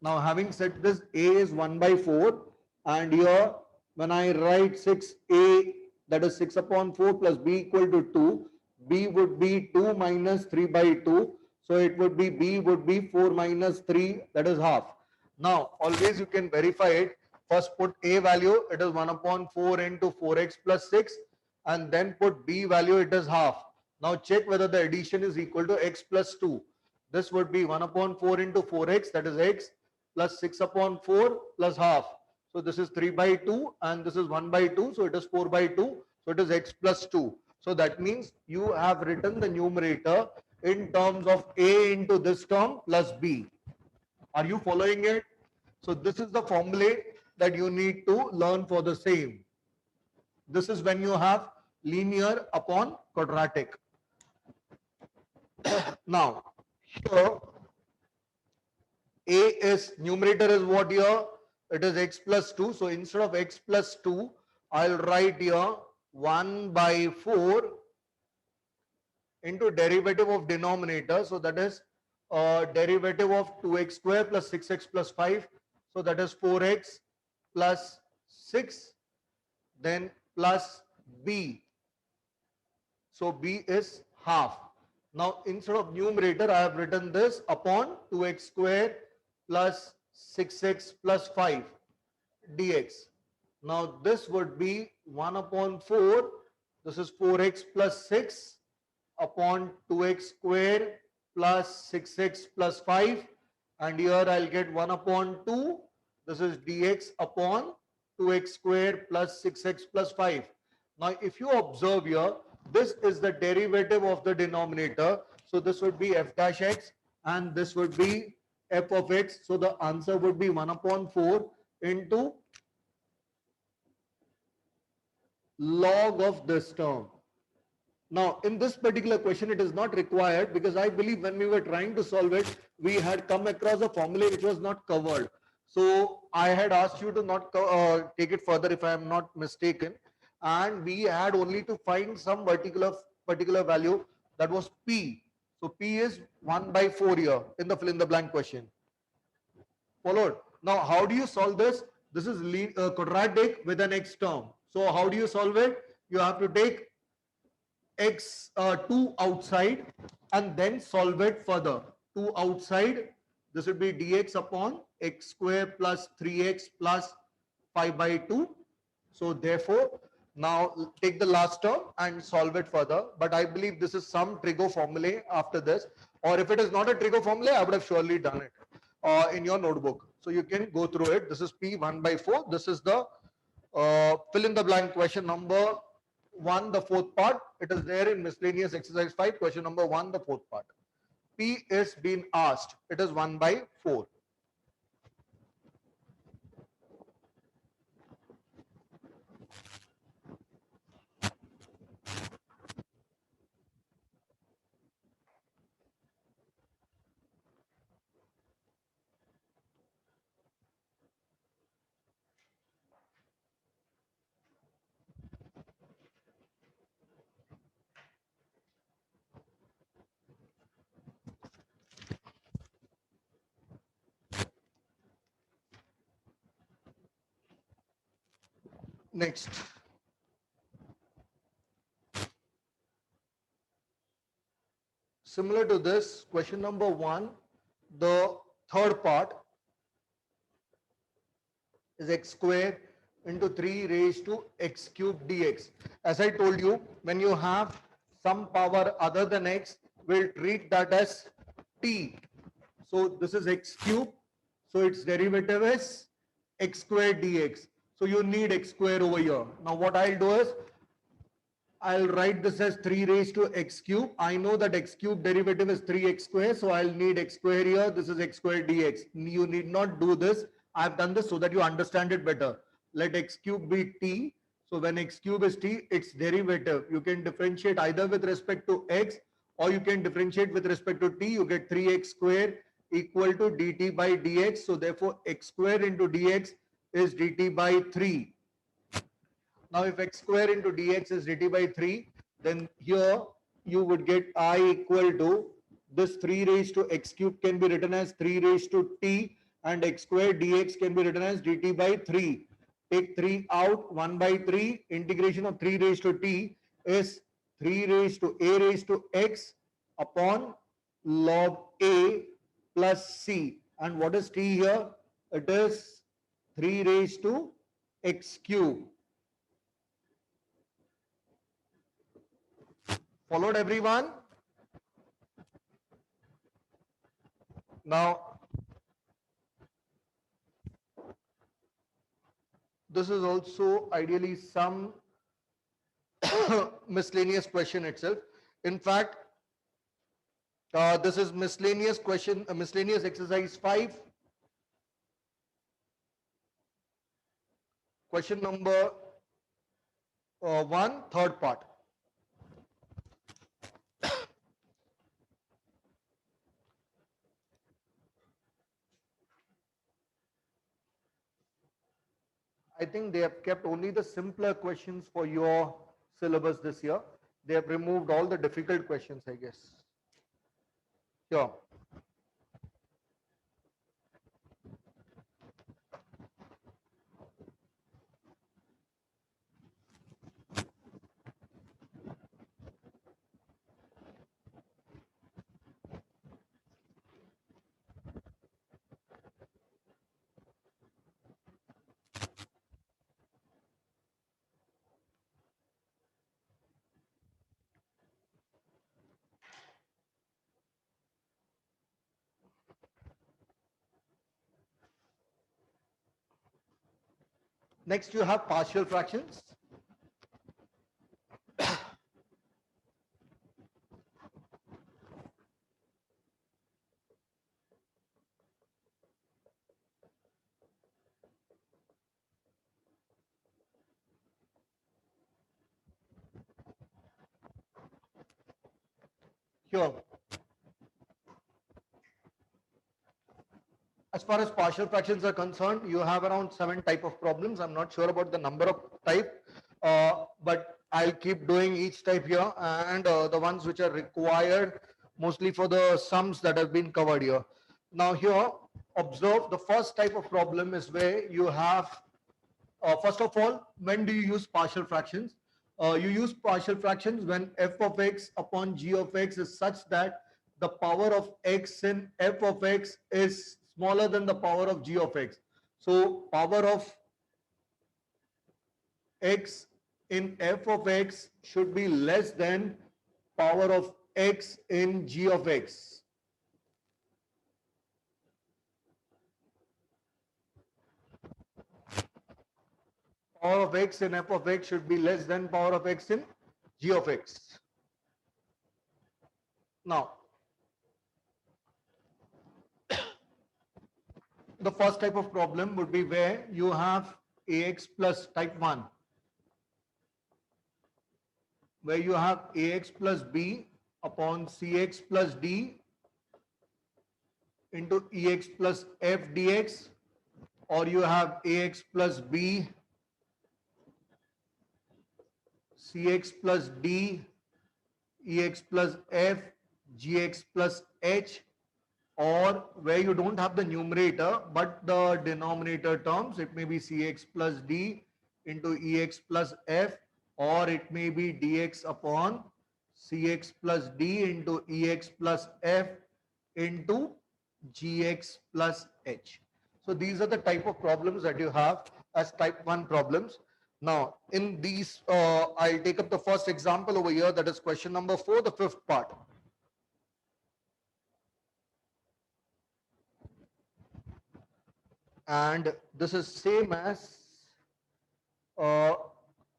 Now having said this, a is 1 by 4 and here when I write 6a, that is 6 upon 4 plus b equal to 2, b would be 2 minus 3 by 2. So it would be b would be 4 minus 3, that is half. Now always you can verify it. First put a value, it is 1 upon 4 into 4x plus 6 and then put b value, it is half. Now check whether the addition is equal to x plus 2. This would be 1 upon 4 into 4x, that is x, plus 6 upon 4 plus half. So this is 3 by 2 and this is 1 by 2. So it is 4 by 2. So it is x plus 2. So that means you have written the numerator in terms of a into this term plus b. Are you following it? So this is the formula that you need to learn for the same. This is when you have linear upon quadratic. Now here a is, numerator is what here? It is x plus 2. So instead of x plus 2, I'll write here 1 by 4 into derivative of denominator. So that is derivative of 2x square plus 6x plus 5. So that is 4x plus 6, then plus b. So b is half. Now instead of numerator, I have written this upon 2x square plus 6x plus 5 dx. Now this would be 1 upon 4. This is 4x plus 6 upon 2x square plus 6x plus 5. And here I'll get 1 upon 2. This is dx upon 2x square plus 6x plus 5. Now if you observe here, this is the derivative of the denominator. So this would be f dash x and this would be f of x. So the answer would be 1 upon 4 into log of this term. Now in this particular question it is not required because I believe when we were trying to solve it, we had come across a formula which was not covered. So I had asked you to not take it further if I am not mistaken. And we had only to find some particular value, that was p. So p is 1 by 4 here in the fill in the blank question. Followed. Now how do you solve this? This is quadratic with an x term. So how do you solve it? You have to take x 2 outside and then solve it further. 2 outside, this would be dx upon x square plus 3x plus 5 by 2. So therefore, now take the last term and solve it further. But I believe this is some trig formula after this. Or if it is not a trig formula, I would have surely done it in your notebook. So you can go through it. This is p 1 by 4. This is the Fill in the blank. Question number 1, the fourth part. It is there in miscellaneous exercise 5. Question number 1, the fourth part. P is being asked. It is 1/4. Next. Similar to this, question number 1, the third part is x square into 3 raised to x cube dx. As I told you, when you have some power other than x, we'll treat that as t. So this is x cube. So its derivative is x square dx. So you need x square over here. Now what I'll do is, I'll write this as 3 raised to x cube. I know that x cube derivative is 3x square, so I'll need x square here. This is x square dx. You need not do this. I've done this so that you understand it better. Let x cube be t. So when x cube is t, its derivative, you can differentiate either with respect to x or you can differentiate with respect to t. You get 3x square equal to dt by dx. So therefore, x square into dx is dt by 3. Now, if x square into dx is dt by 3, then here you would get I equal to this 3 raised to x cube can be written as 3 raised to t, and x square dx can be written as dt by 3. Take 3 out, 1/3, integration of 3 raised to t is 3 raised to a raised to x upon log a plus c. And what is t here? It is 3 raised to x cube. Followed, everyone? Now, this is also ideally some miscellaneous question itself. In fact, this is miscellaneous question, miscellaneous exercise 5. Question number 1, third part. I think they have kept only the simpler questions for your syllabus this year. They have removed all the difficult questions, I guess. Sure. Next, you have partial fractions. Here. As far as partial fractions are concerned, you have around 7 type of problems. I'm not sure about the number of type, but I'll keep doing each type here, and the ones which are required mostly for the sums that have been covered here. Now here, observe the first type of problem is where you have, first of all, when do you use partial fractions? You use partial fractions when f of x upon g of x is such that the power of x in f of x is smaller than the power of g of x. So power of x in f of x should be less than power of x in g of x. power of x in f of x should be less than power of x in g of x. Now, the first type of problem would be where you have ax plus type 1, where you have ax plus b upon cx plus d into ex plus f dx, or you have ax plus b cx plus d ex plus f gx plus h, or where you don't have the numerator but the denominator terms, it may be cx plus d into ex plus f, or it may be dx upon cx plus d into ex plus f into gx plus h. So these are the type of problems that you have as type 1 problems. Now, in these, I'll take up the first example over here, that is question number 4, the fifth part. And this is same as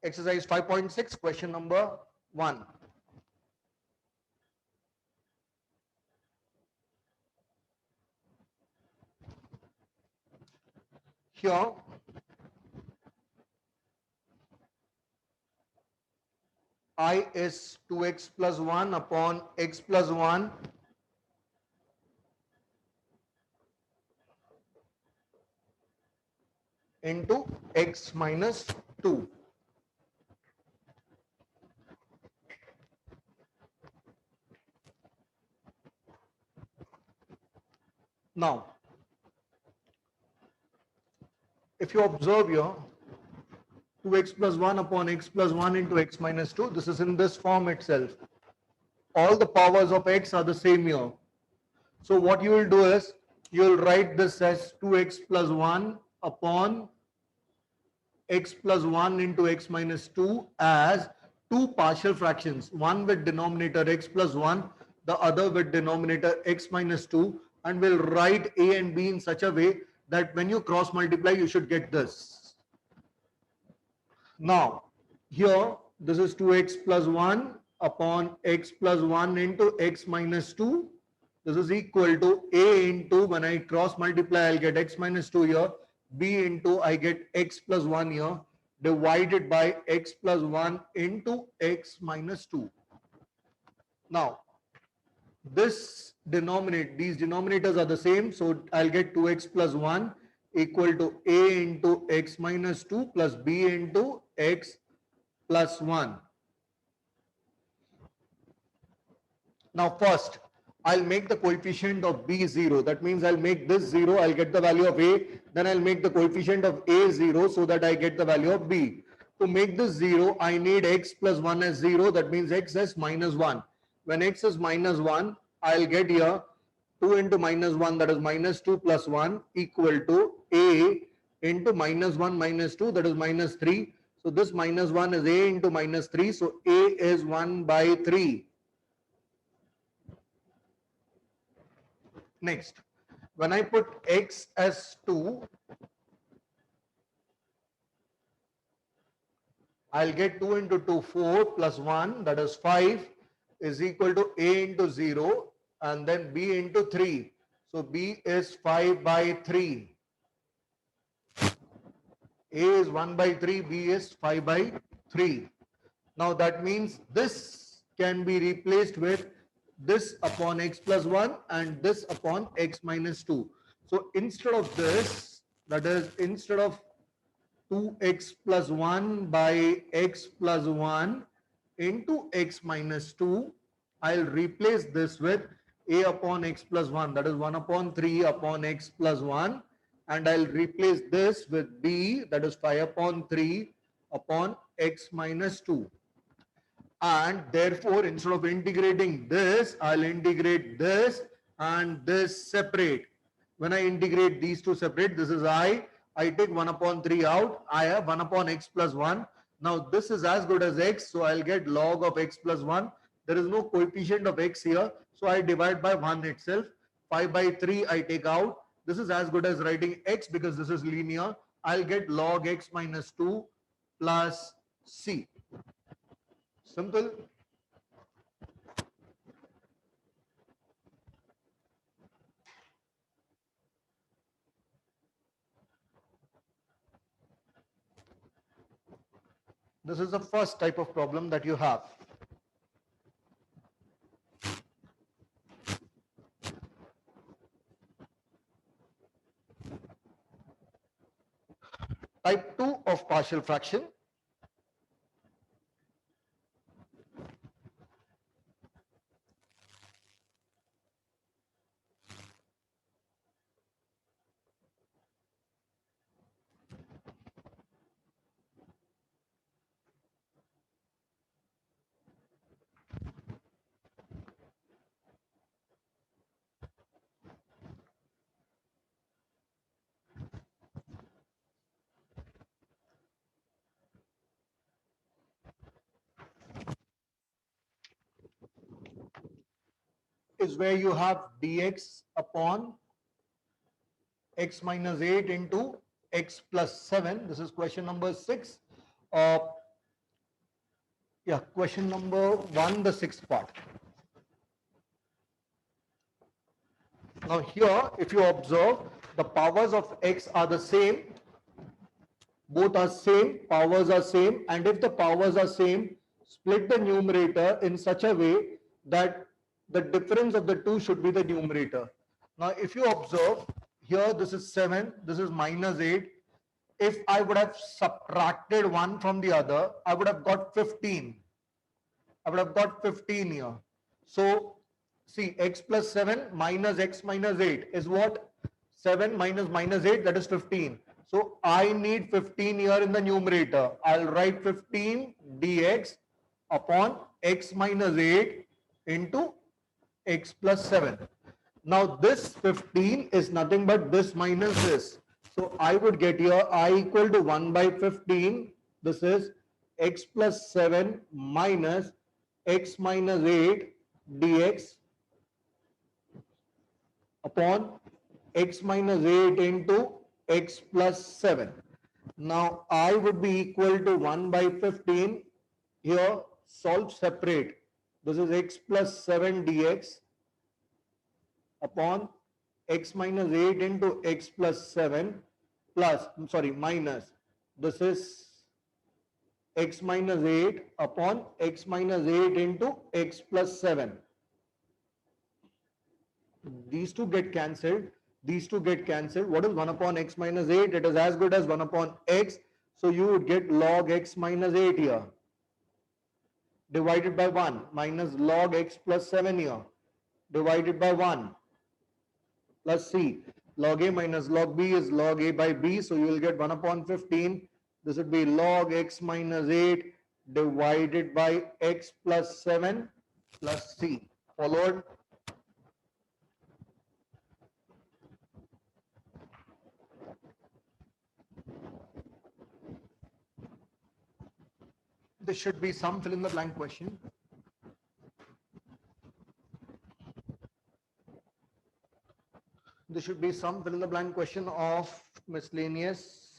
exercise 5.6, question number 1. Here, I is 2x plus 1 upon x plus 1 into x minus 2. Now, if you observe here, 2x plus 1 upon x plus 1 into x minus 2, this is in this form itself. All the powers of x are the same here. So what you will do is, you will write this as 2x plus 1 upon x plus 1 into x minus 2 as two partial fractions, one with denominator x plus 1, the other with denominator x minus 2, and we'll write a and b in such a way that when you cross multiply, you should get this. Now, here, this is 2x plus 1 upon x plus 1 into x minus 2. This is equal to a into, when I cross multiply, I'll get x minus 2 here, b into, I get x plus 1 here, divided by x plus 1 into x minus 2. Now, these denominators are the same, so I'll get 2x plus 1 equal to a into x minus 2 plus b into x plus 1. Now first, I'll make the coefficient of b 0. That means I'll make this 0, I'll get the value of a, then I'll make the coefficient of a 0 so that I get the value of b. To make this 0, I need x plus 1 as 0, that means x as minus 1. When x is minus 1, I'll get here 2 into minus 1, that is minus 2 plus 1 equal to a into minus 1 minus 2, that is minus 3. So this minus 1 is a into minus 3, so a is 1 by 3. Next, when I put x as 2, I'll get 2 into 2, 4 plus 1, that is 5, is equal to a into 0 and then b into 3. So b is 5 by 3. A is 1 by 3, b is 5 by 3. Now that means this can be replaced with this upon x plus 1 and this upon x minus 2. So instead of this, that is instead of 2x plus 1 by x plus 1 into x minus 2, I'll replace this with a upon x plus 1, that is 1 upon 3 upon x plus 1, and I'll replace this with b, that is 5 upon 3 upon x minus 2. And therefore, instead of integrating this, I'll integrate this and this separate. When I integrate these two separate, this is I take 1 upon 3 out, I have 1 upon x plus 1. Now this is as good as x, so I'll get log of x plus 1. There is no coefficient of x here, so I divide by 1 itself. 5 by 3 I take out. This is as good as writing x because this is linear. I'll get log x minus 2 plus C. Simple. This is the first type of problem that you have. Type 2 of partial fraction. Is where you have dx upon x minus 8 into x plus 7. This is question number 6. Yeah, question number 1, the 6th part. Now here, if you observe, the powers of x are the same. Both are same, powers are same, and if the powers are same, split the numerator in such a way that the difference of the two should be the numerator. Now, if you observe, here this is 7, this is minus 8. If I would have subtracted one from the other, I would have got 15. I would have got 15 here. So, see, x plus 7 minus x minus 8 is what? 7 minus minus 8, that is 15. So, I need 15 here in the numerator. I'll write 15 dx upon x minus 8 into x plus 7. Now, this 15 is nothing but this minus this. So, I would get here I equal to 1 by 15. This is x plus 7 minus x minus 8 dx upon x minus 8 into x plus 7. Now, I would be equal to 1 by 15. Here, solve separate. This is x plus 7 dx upon x minus 8 into x plus 7 plus, minus. This is x minus 8 upon x minus 8 into x plus 7. These two get cancelled. These two get cancelled. What is 1 upon x minus 8? It is as good as 1 upon x. So you would get log x minus 8 here. Divided by 1 minus log x plus 7 here. Divided by 1 plus c. Log a minus log b is log a by b. So you will get 1 upon 15. This would be log x minus 8 divided by x plus 7 plus c. Followed? There should be some fill in the blank question. There should be some fill in the blank question of miscellaneous.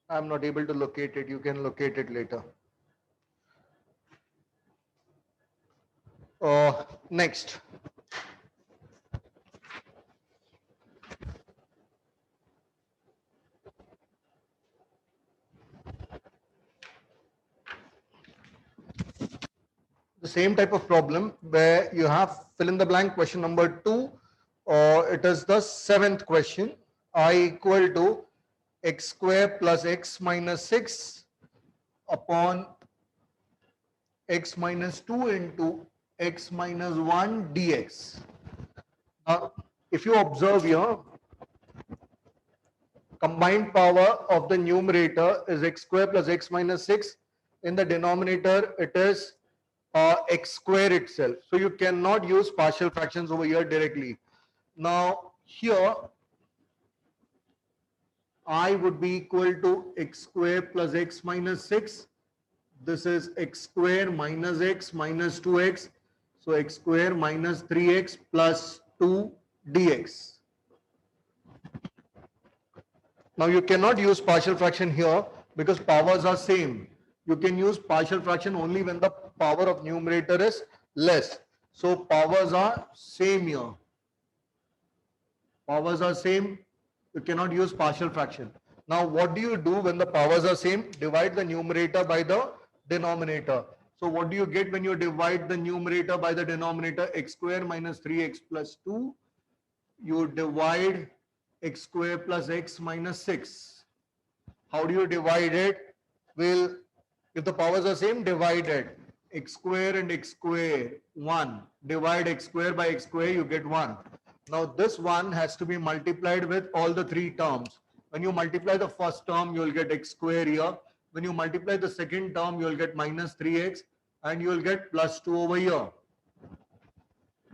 I'm not able to locate it. You can locate it later. Next. The same type of problem where you have fill in the blank question number 2, or it is the 7th question. I equal to x square plus x minus 6 upon x minus 2 into x minus 1 dx. Now, if you observe here, combined power of the numerator is x square plus x minus 6. In the denominator, it is x square itself. So you cannot use partial fractions over here directly. Now, here, I would be equal to x square plus x minus 6. This is x square minus x minus 2x. So x square minus 3x plus 2 dx. Now you cannot use partial fraction here because powers are same. You can use partial fraction only when the power of numerator is less. So powers are same here. Powers are same. You cannot use partial fraction. Now what do you do when the powers are same? Divide the numerator by the denominator. So what do you get when you divide the numerator by the denominator? X square minus 3x plus 2. You divide x square plus x minus 6. How do you divide it? Well, if the powers are same, divide it. X square and x square, 1. Divide x square by x square, you get 1. Now this 1 has to be multiplied with all the three terms. When you multiply the first term, you will get x square here. When you multiply the second term, you will get minus 3x and you will get plus 2 over here.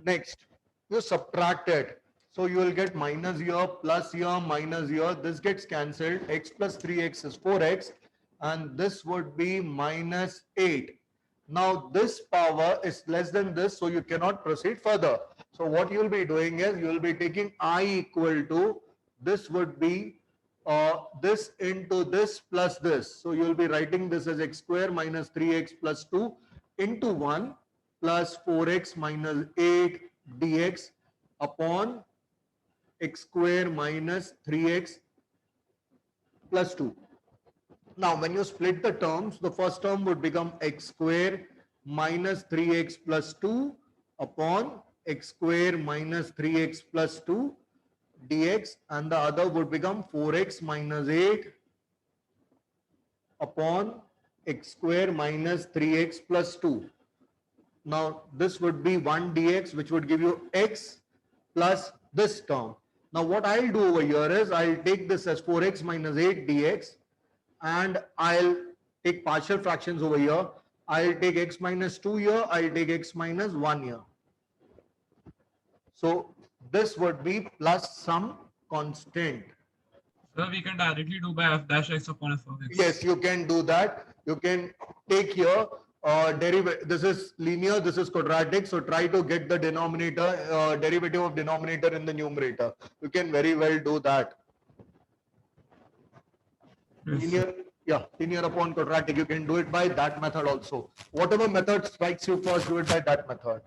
Next, you subtract it. So you will get minus here, plus here, minus here. This gets cancelled. X plus 3x is 4x. And this would be minus 8. Now this power is less than this, so you cannot proceed further. So what you will be doing is, you will be taking I equal to, this would be this into this plus this. So you will be writing this as x square minus 3x plus 2 into 1 plus 4x minus 8 dx upon x square minus 3x plus 2. Now, when you split the terms, the first term would become x square minus 3x plus 2 upon x square minus 3x plus 2 dx, and the other would become 4x minus 8 upon x square minus 3x plus 2. Now, this would be 1 dx, which would give you x plus this term. Now, what I'll do over here is, I'll take this as 4x minus 8 dx, and I'll take partial fractions over here. I'll take x minus 2 here, I'll take x minus 1 here. So, this would be plus some constant. So we can directly do by f dash x upon f of x. Yes, you can do that. You can take here derivative. This is linear, this is quadratic. So try to get the denominator, derivative of denominator in the numerator. You can very well do that. Yes. Linear upon quadratic. You can do it by that method also. Whatever method strikes you first, do it by that method.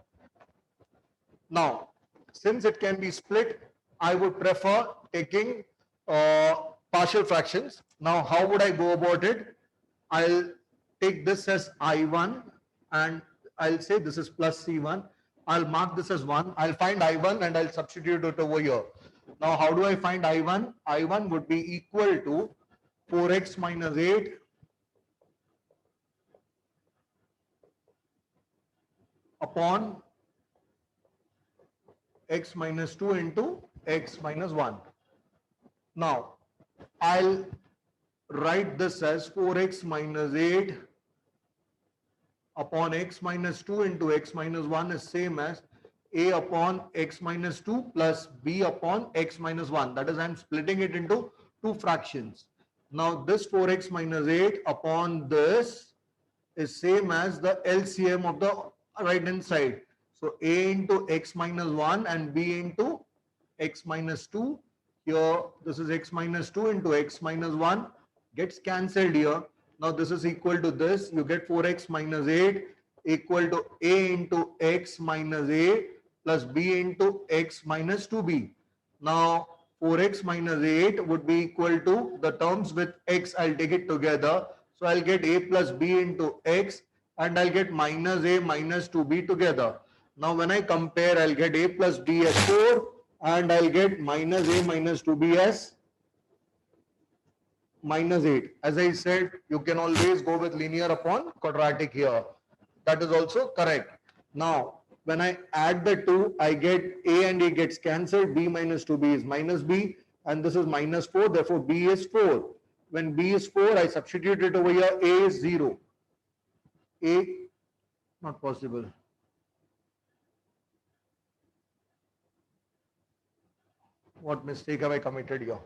Now, since it can be split, I would prefer taking partial fractions. Now, how would I go about it? I'll take this as I1 and I'll say this is plus C1. I'll mark this as 1. I'll find I1 and I'll substitute it over here. Now, how do I find I1? I1 would be equal to 4x minus 8 upon x minus 2 into x minus 1. Now, I'll write this as 4x minus 8 upon x minus 2 into x minus 1 is same as a upon x minus 2 plus b upon x minus 1. That is, I'm splitting it into two fractions. Now, this 4x minus 8 upon this is same as the LCM of the right hand side. So, a into x minus 1 and b into x minus 2. Here, this is x minus 2 into x minus 1 gets cancelled here. Now, this is equal to this. You get 4x minus 8 equal to a into x minus a plus b into x minus 2b. Now, 4x minus 8 would be equal to the terms with x. I'll take it together. So, I'll get a plus b into x and I'll get minus a minus 2b together. Now, when I compare, I'll get a plus b as 4 and I'll get minus a minus 2b as minus 8. As I said, you can always go with linear upon quadratic here. That is also correct. Now, when I add the two, I get a and a gets cancelled. B minus 2b is minus b and this is minus 4. Therefore, b is 4. When b is 4, I substitute it over here. A is 0. A, not possible. What mistake have I committed here?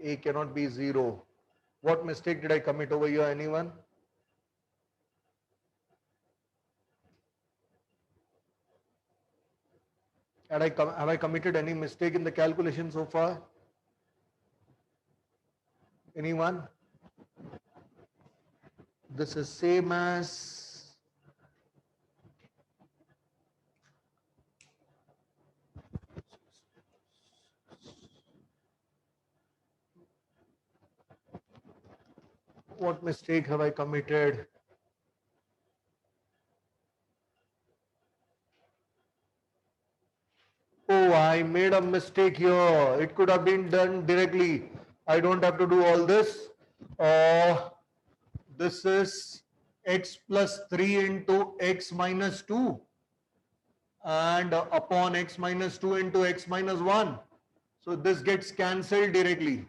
A cannot be 0. What mistake did I commit over here? Anyone? Have I committed any mistake in the calculation so far? Anyone? This is same as what mistake have I committed? Oh, I made a mistake here. It could have been done directly. I don't have to do all this. This is x plus 3 into x minus 2 and upon x minus 2 into x minus 1. So this gets cancelled directly.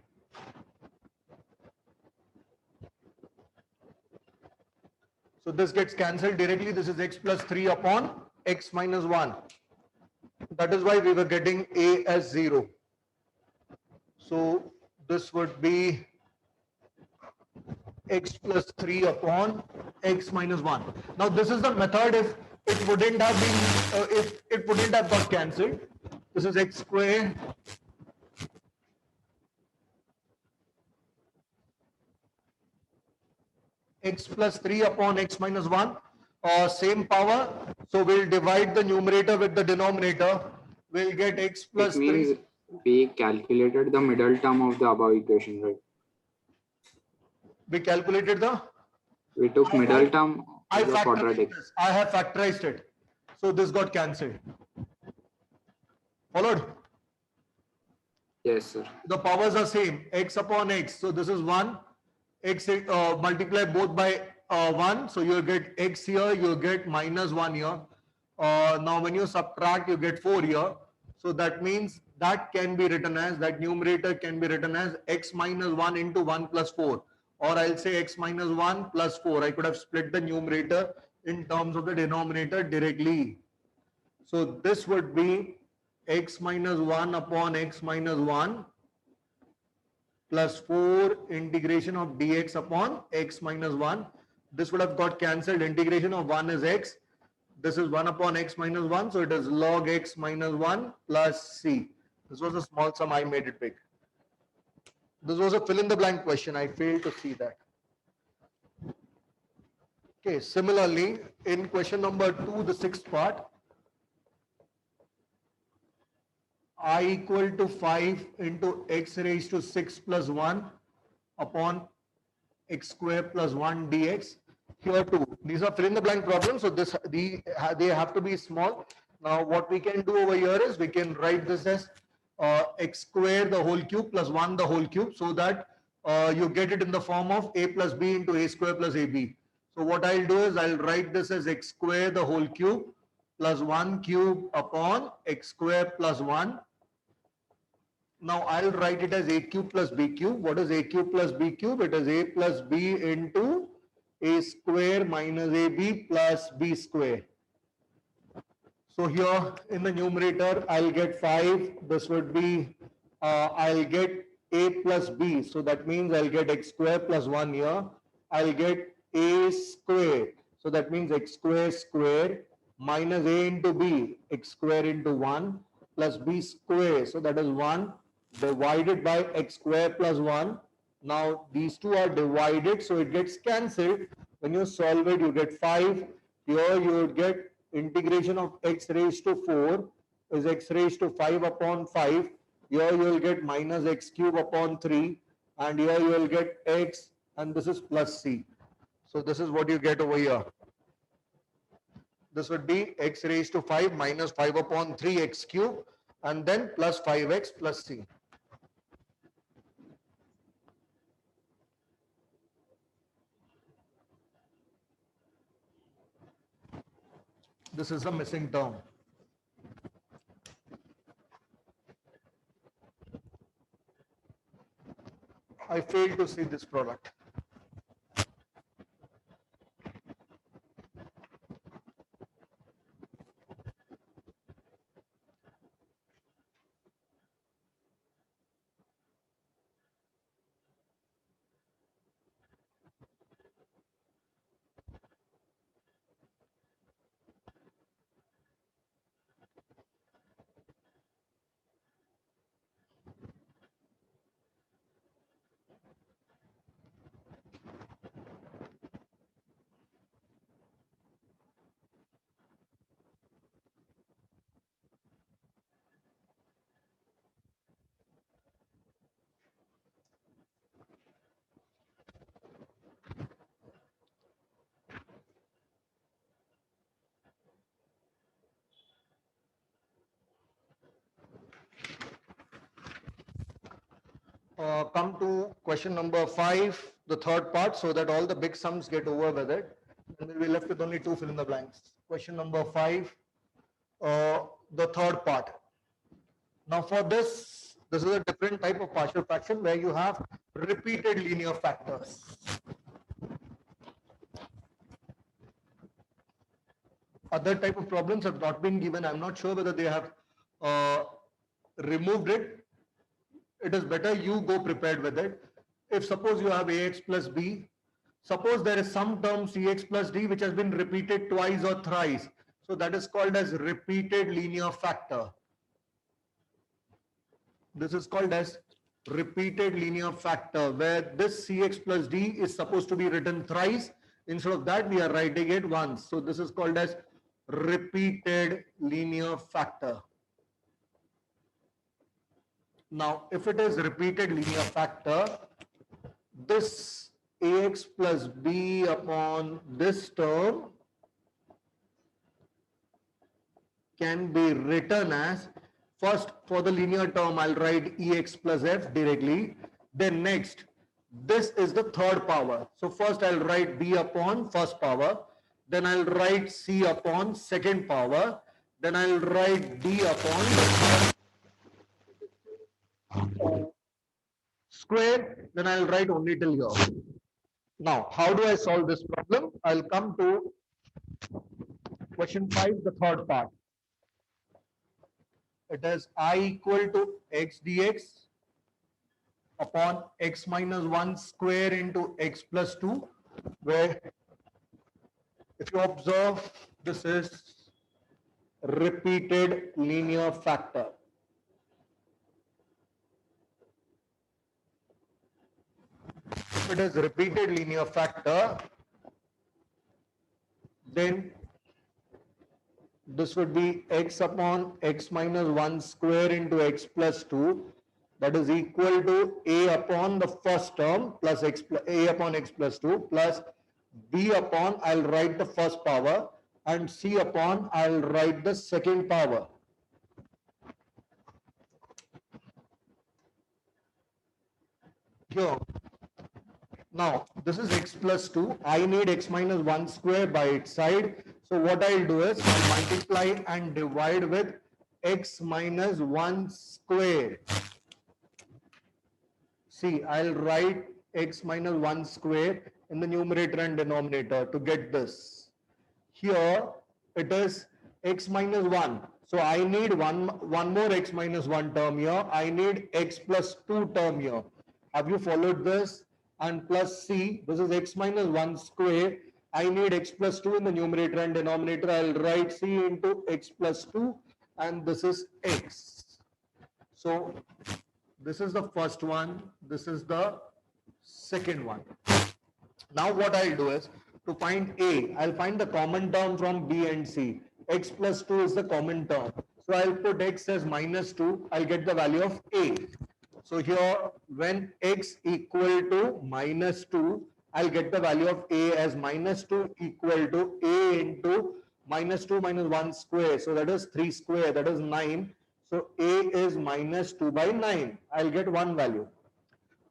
So this gets cancelled directly. This is x plus 3 upon x minus 1. That is why we were getting a as 0. So this would be x plus 3 upon x minus 1. Now this is the method if it wouldn't have been, if it wouldn't have got cancelled. This is x square x plus 3 upon x minus 1, same power. So we'll divide the numerator with the denominator. We'll get x plus It means 3. we calculated the middle term of the above equation, right? We calculated the We took middle term I of the quadratic. factorized this. I have factorized it. So this got cancelled. Followed? Yes, sir. The powers are same, x upon x. So this is 1, x multiply both by 1. So you'll get x here, you'll get minus 1 here. Now when you subtract, you get 4 here. So that means that can be written as, that numerator can be written as x minus 1 into 1 plus 4. Or I'll say x minus 1 plus 4. I could have split the numerator in terms of the denominator directly. So this would be x minus 1 upon x minus 1 plus 4 integration of dx upon x minus 1. This would have got cancelled. Integration of 1 is x. This is 1 upon x minus 1. So it is log x minus 1 plus c. This was a small sum. I made it big. This was a fill in the blank question. I failed to see that. Okay. Similarly, in question number 2, the sixth part, I equal to 5 into x raised to 6 plus 1 upon x square plus 1 dx. Here too, these are fill in the blank problems. So they have to be small. Now what we can do over here is we can write this as x square the whole cube plus 1 the whole cube, so that you get it in the form of a plus b into a square plus ab. So what I'll do is I'll write this as x square the whole cube plus 1 cube upon x square plus 1. Now I'll write it as a cube plus b cube. What is a cube plus b cube? It is a plus b into a square minus ab plus b square. So here in the numerator, I'll get 5. This would be, I'll get a plus b. So that means I'll get x square plus 1 here. I'll get a square. So that means x square square minus a into b, x square into 1 plus b square. So that is 1 divided by x square plus 1. Now these two are divided, so it gets cancelled. When you solve it, you get 5. Here you would get integration of x raised to 4 is x raised to 5 upon 5. Here you will get minus x cube upon 3. And here you will get x, and this is plus c. So this is what you get over here. This would be x raised to 5 minus 5 upon 3 x cube, and then plus 5x plus c. This is the missing term. I failed to see this product. come to question number 5, the third part, so that all the big sums get over with it. And we'll be left with only 2 fill in the blanks. Question number 5, the third part. Now for this is a different type of partial fraction where you have repeated linear factors. Other type of problems have not been given. I'm not sure whether they have removed it. It is better you go prepared with it. If suppose you have ax plus b, suppose there is some term cx plus d which has been repeated twice or thrice. So that is called as repeated linear factor. This is called as repeated linear factor, where this cx plus d is supposed to be written thrice. Instead of that, we are writing it once. So this is called as repeated linear factor. Now, if it is repeated linear factor, this ax plus b upon this term can be written as, first for the linear term I'll write ex plus f directly, then next this is the third power. So first I'll write b upon first power, then I'll write c upon second power, then I'll write d upon square, then I'll write only till here. Now, how do I solve this problem? I'll come to question 5, the third part. It is I equal to x dx upon x minus 1 square into x plus 2, where if you observe, this is repeated linear factor. If it is repeated linear factor, then this would be x upon x minus 1 square into x plus 2, that is equal to a upon the first term plus a upon x plus 2 plus b upon, I'll write the first power, and c upon, I'll write the second power. Here. Now, this is x plus 2. I need x minus 1 square by its side. So what I'll do is I'll multiply and divide with x minus 1 square. See, I'll write x minus 1 square in the numerator and denominator to get this. Here it is x minus 1. So I need one more x minus 1 term here. I need x plus 2 term here. Have you followed this? And plus c, this is x minus 1 square. I need x plus 2 in the numerator and denominator. I'll write c into x plus 2, and this is x. So this is the first one, this is the second one. Now what I'll do is, to find a, I'll find the common term from b and c. X plus 2 is the common term. So I'll put x as minus 2, I'll get the value of a. So here, when x equal to minus 2, I'll get the value of a as minus 2 equal to a into minus 2 minus 1 square. So that is 3 square, that is 9. So a is minus 2 by 9. I'll get one value.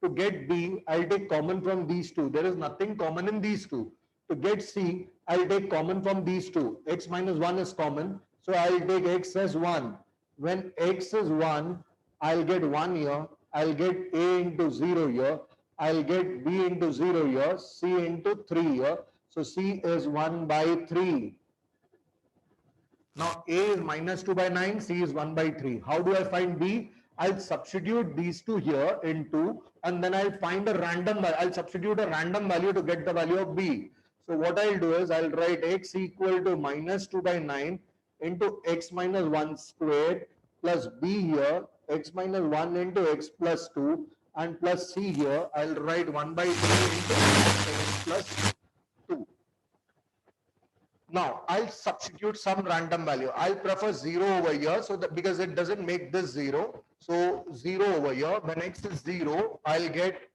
To get b, I'll take common from these two. There is nothing common in these two. To get c, I'll take common from these two. X minus 1 is common. So I'll take x as 1. When x is 1, I'll get 1 here. I'll get a into 0 here. I'll get b into 0 here. C into 3 here. So c is 1 by 3. Now a is minus 2 by 9. C is 1 by 3. How do I find b? I'll substitute these two here into, and then I'll find a random value. I'll substitute a random value to get the value of b. So what I'll do is I'll write x equal to minus 2 by 9 into x minus 1 squared plus b here, x minus 1 into x plus 2, and plus c here, I'll write 1 by 3 into x plus 2. Now, I'll substitute some random value. I'll prefer 0 over here, so that because it doesn't make this 0. So 0 over here, when x is 0, I'll get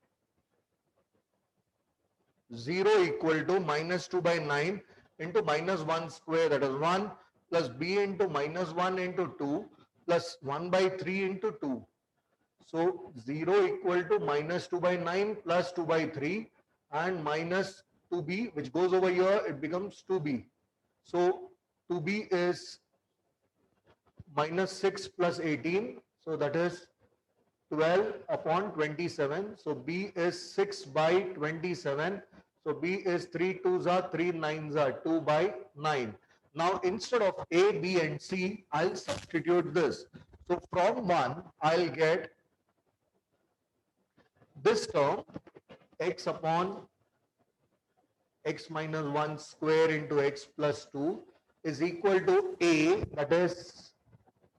0 equal to minus 2 by 9 into minus 1 square, that is 1, plus b into minus 1 into 2, plus 1 by 3 into 2. So 0 equal to minus 2 by 9 plus 2 by 3 and minus 2b, which goes over here, it becomes 2b. So 2b is minus 6 plus 18. So that is 12 upon 27. So b is 6 by 27. So b is 3 2s are 3 9s are 2 by 9. Now instead of a, b and c, I'll substitute this. So from 1, I'll get this term x upon x minus 1 square into x plus 2 is equal to a, that is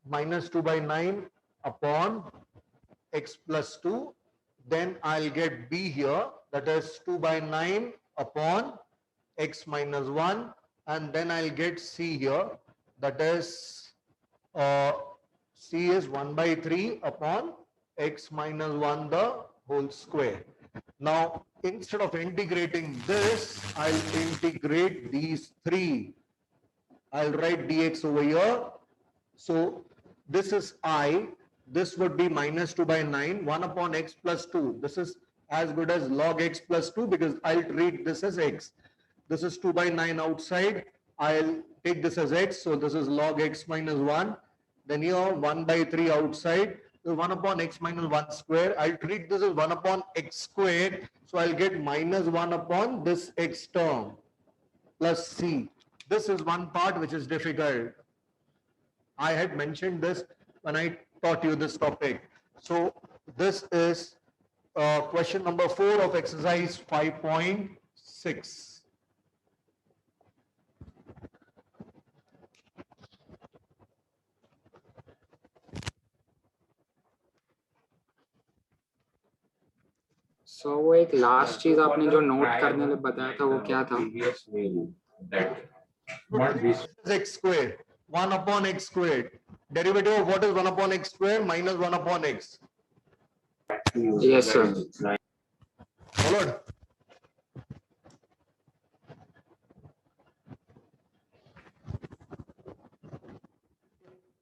minus 2 by 9 upon x plus 2. Then I'll get b here, that is 2 by 9 upon x minus 1, and then I'll get c here, that is c is 1 by 3 upon x minus 1 the whole square. Now instead of integrating this, I'll integrate these three. I'll write dx over here. So this is I, this would be minus 2 by 9, 1 upon x plus 2. This is as good as log x plus 2 because I'll treat this as x. This is 2 by 9 outside. I'll take this as x. So this is log x minus 1. Then here 1 by 3 outside. So 1 upon x minus 1 square. I'll treat this as 1 upon x squared. So I'll get minus 1 upon this x term plus c. This is one part which is difficult. I had mentioned this when I taught you this topic. So this is question number 4 of exercise 5.6. So वो एक last चीज आपने जो note करने लिए बताया था वो क्या था? This is x squared, 1 upon x squared. Derivative of what is 1 upon x squared? Minus 1 upon x. Yes sir. Followed?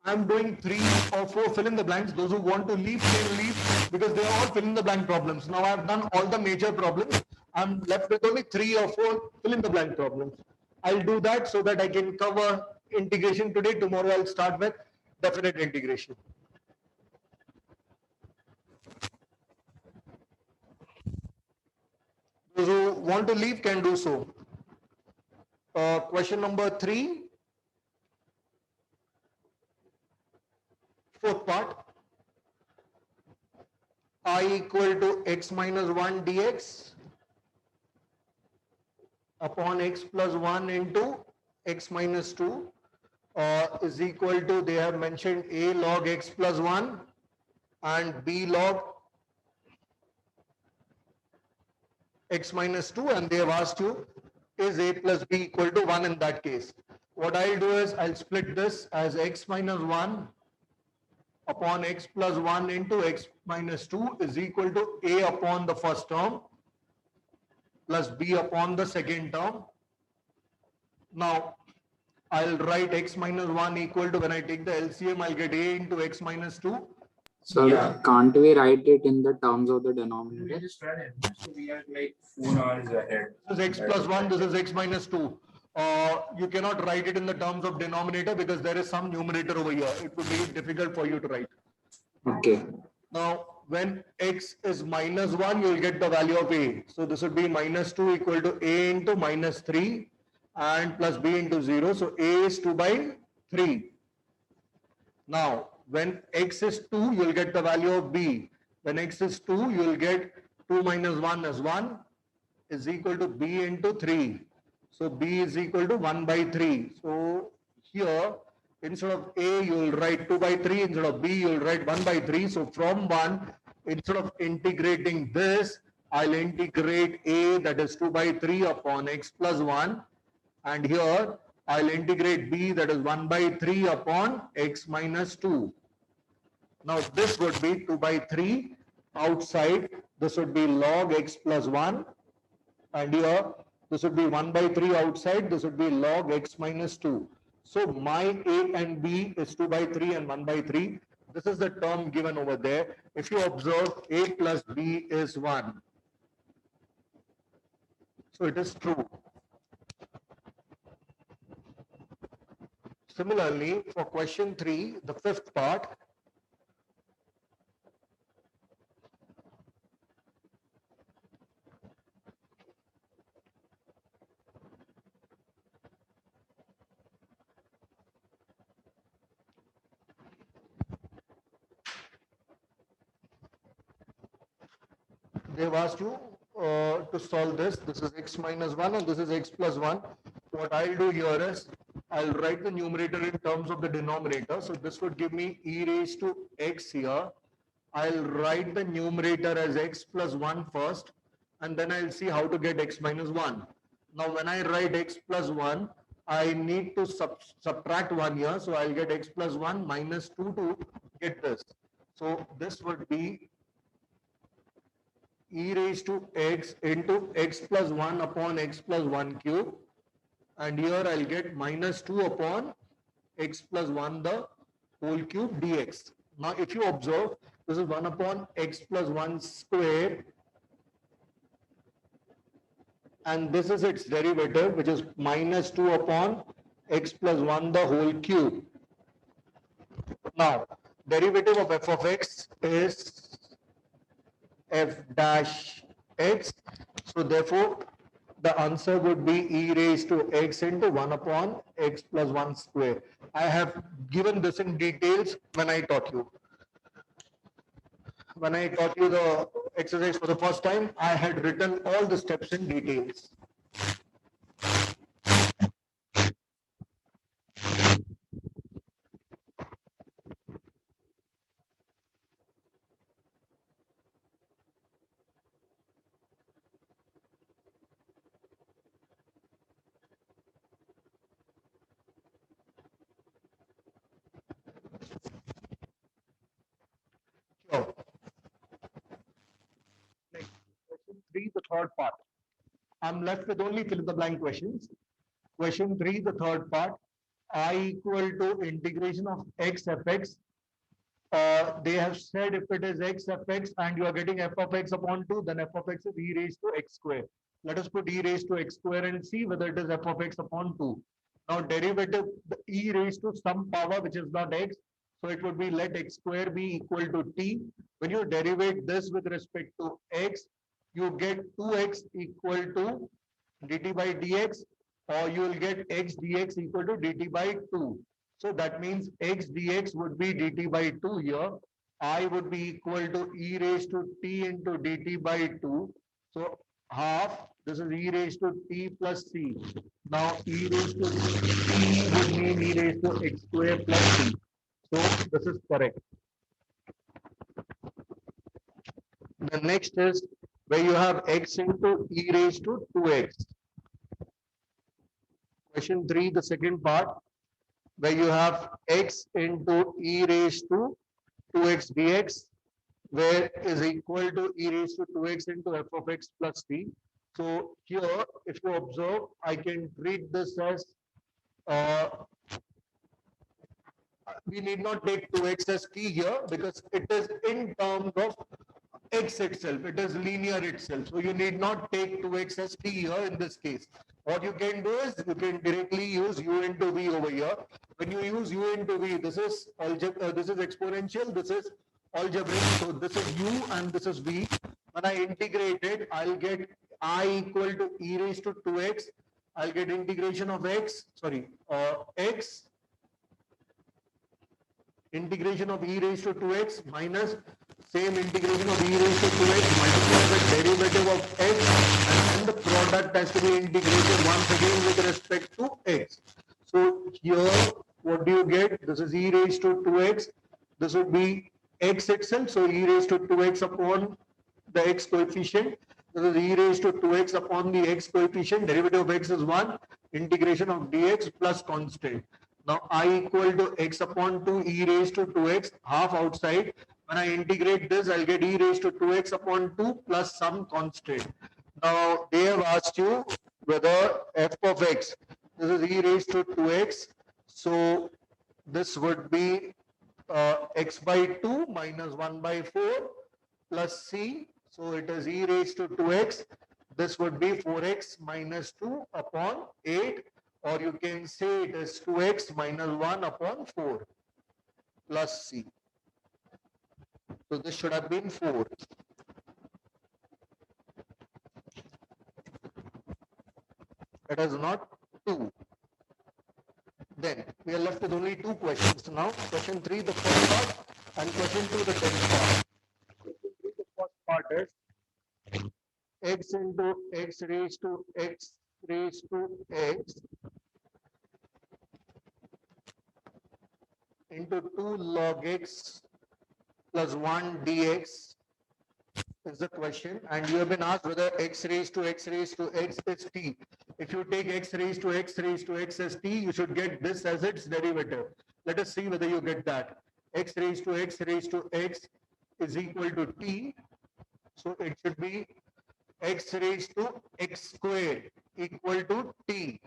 I'm doing 3 or 4 fill in the blanks. Those who want to leave can leave because they are all fill in the blank problems. Now I've done all the major problems. I'm left with only 3 or 4 fill in the blank problems. I'll do that so that I can cover integration today. Tomorrow I'll start with definite integration. Those who want to leave can do so. Question number 3. Fourth part. I equal to x minus 1 dx upon x plus 1 into x minus 2 is equal to, they have mentioned a log x plus 1 and b log x minus 2, and they have asked you is a plus b equal to 1 in that case. What I'll do is I'll split this as x minus 1 upon x plus 1 into x minus 2 is equal to a upon the first term plus b upon the second term. Now I'll write x minus 1 equal to, when I take the LCM, I'll get a into x minus 2. So can't we write it in the terms of the denominator? Just run it. So we are like 4 hours ahead. This is x plus 1, this is x minus 2. You cannot write it in the terms of denominator because there is some numerator over here. It would be difficult for you to write. Okay. Now, when x is minus 1, you will get the value of a. So this would be minus 2 equal to a into minus 3 and plus b into 0. So a is 2 by 3. Now, when x is 2, you will get the value of b. When x is 2, you will get 2 minus 1 as 1 is equal to b into 3. So b is equal to 1 by 3. So here, instead of a, you will write 2 by 3. Instead of b, you will write 1 by 3. So from 1, instead of integrating this, I'll integrate a, that is 2 by 3 upon x plus 1. And here, I'll integrate b, that is 1 by 3 upon x minus 2. Now this would be 2 by 3 outside. This would be log x plus 1. And here, this would be 1 by 3 outside. This would be log x minus 2. So my a and b is 2 by 3 and 1 by 3. this is the term given over there. If you observe, a plus b is 1. So it is true. Similarly, for question 3, the fifth part, they've asked you to solve this. This is x minus 1 and this is x plus 1. What I'll do here is I'll write the numerator in terms of the denominator. So this would give me e raised to x here. I'll write the numerator as x plus 1 first, and then I'll see how to get x minus 1. Now, when I write x plus 1, I need to subtract 1 here. So I'll get x plus 1 minus 2 to get this. So this would be e raised to x into x plus 1 upon x plus 1 cube. And here I'll get minus 2 upon x plus 1 the whole cube dx. Now, if you observe, this is 1 upon x plus 1 square. And this is its derivative, which is minus 2 upon x plus 1 the whole cube. Now, derivative of f of x is f dash x. So therefore, the answer would be e raised to x into 1 upon x plus 1 square. I have given this in details when I taught you. When I taught you the exercise for the first time, I had written all the steps in details. So, next, question 3, the third part. I'm left with only fill in the blank questions. Question 3, the third part. I equal to integration of x fx. They have said if it is x fx and you are getting f of x upon 2, then f of x is e raised to x square. Let us put e raised to x square and see whether it is f of x upon 2. Now derivative, the e raised to some power which is not x. So it would be let x square be equal to t. When you derivate this with respect to x, you get 2x equal to dt by dx, or you will get x dx equal to dt by 2. So that means x dx would be dt by 2 here. I would be equal to e raised to t into dt by 2. So half, this is e raised to t plus c. Now e raised to t would mean e raised to x square plus c. So this is correct. The next is where you have x into e raised to 2x. Question 3, the second part, where you have x into e raised to 2x dx, where is equal to e raised to 2x into f of x plus t. So here, if you observe, I can treat this as, we need not take 2x as t here because it is in terms of x itself, it is linear itself. So you need not take 2x as t here in this case. What you can do is you can directly use u into v over here. When you use u into v, this is this is exponential, this is algebraic. So this is u and this is v. When I integrate it, I'll get I equal to e raised to 2x. I'll get integration of x, x, integration of e raised to 2x minus same integration of e raised to 2x multiplied by derivative of x, and then the product has to be integrated once again with respect to x. So here, what do you get? This is e raised to 2x. This would be x itself. So e raised to 2x upon the x coefficient. This is e raised to 2x upon the x coefficient. Derivative of x is 1. Integration of dx plus constant. Now I equal to x upon 2 e raised to 2x, half outside. When I integrate this, I'll get e raised to 2x upon 2 plus some constant. Now they have asked you whether f of x, this is e raised to 2x. So this would be x by 2 minus 1 by 4 plus c. So it is e raised to 2x. This would be 4x minus 2 upon 8, or you can say it is 2x minus 1 upon 4 plus c. So this should have been 4. It is not 2. Then we are left with only 2 questions now. Question 3, the first part, and question 2, the tenth part. Question 3, the first part is x into x raised to x raised to x into 2 log x plus 1 dx is the question, and you have been asked whether x raised to x raised to x is t. If you take x raised to x raised to x as t, you should get this as its derivative. Let us see whether you get that. X raised to x raised to x is equal to t. So it should be x raised to x squared equal to t.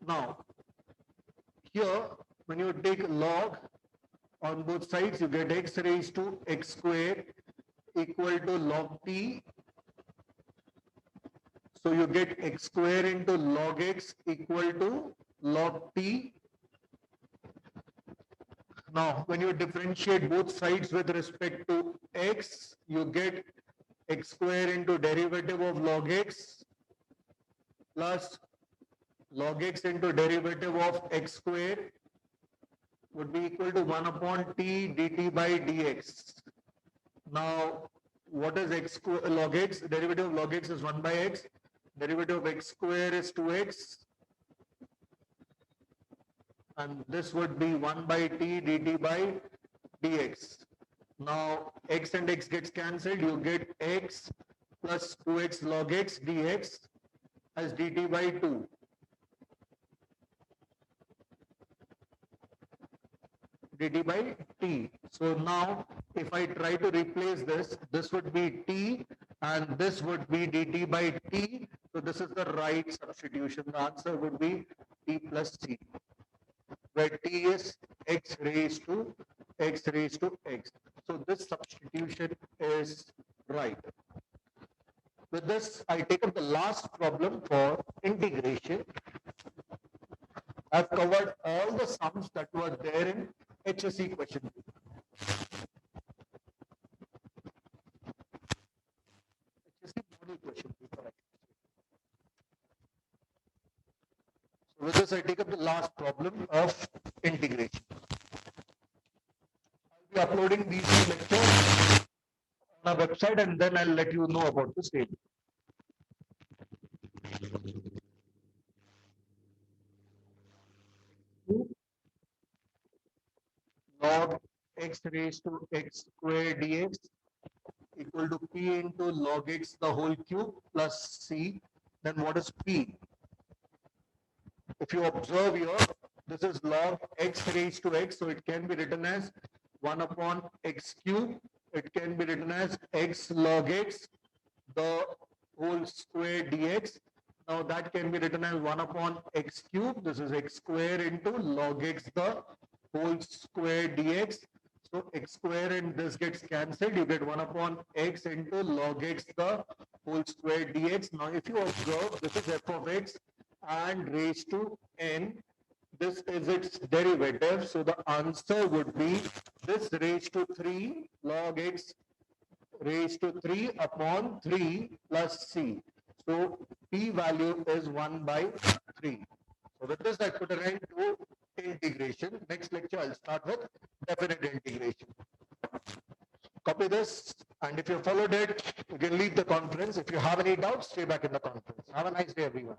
Now, here when you take log on both sides, you get x raised to x squared equal to log t. So you get x square into log x equal to log t. Now, when you differentiate both sides with respect to x, you get x square into derivative of log x plus log x into derivative of x square would be equal to 1 upon t dt by dx. Now, what is x log x? Derivative of log x is 1 by x. Derivative of x square is 2x. And this would be 1 by t dt by dx. Now, x and x gets cancelled. You get x plus 2x log x dx as dt by 2. Dt by t. So now if I try to replace this, this would be t and this would be dt by t. So this is the right substitution. The answer would be t plus c, where t is x raised to x raised to x. So this substitution is right. With this, I take up the last problem for integration. I've covered all the sums that were there in HSC question. HSC model question paper. So with this, I take up the last problem of integration. I'll be uploading these lectures on our website, and then I'll let you know about the same. Log x raised to x square dx equal to p into log x the whole cube plus c. Then what is p? If you observe here, this is log x raised to x, so it can be written as 1 upon x cube. It can be written as x log x the whole square dx. Now that can be written as 1 upon x cube. This is x square into log x the whole square dx. So x square and this gets cancelled. You get 1 upon x into log x the whole square dx. Now if you observe, this is f of x and raised to n. This is its derivative. So the answer would be this raised to 3 log x raised to 3 upon 3 plus c. So p value is 1 by 3. So with this, I put an end to integration. Next lecture, I'll start with definite integration. Copy this, and if you followed it, you can leave the conference. If you have any doubts, stay back in the conference. Have a nice day, everyone.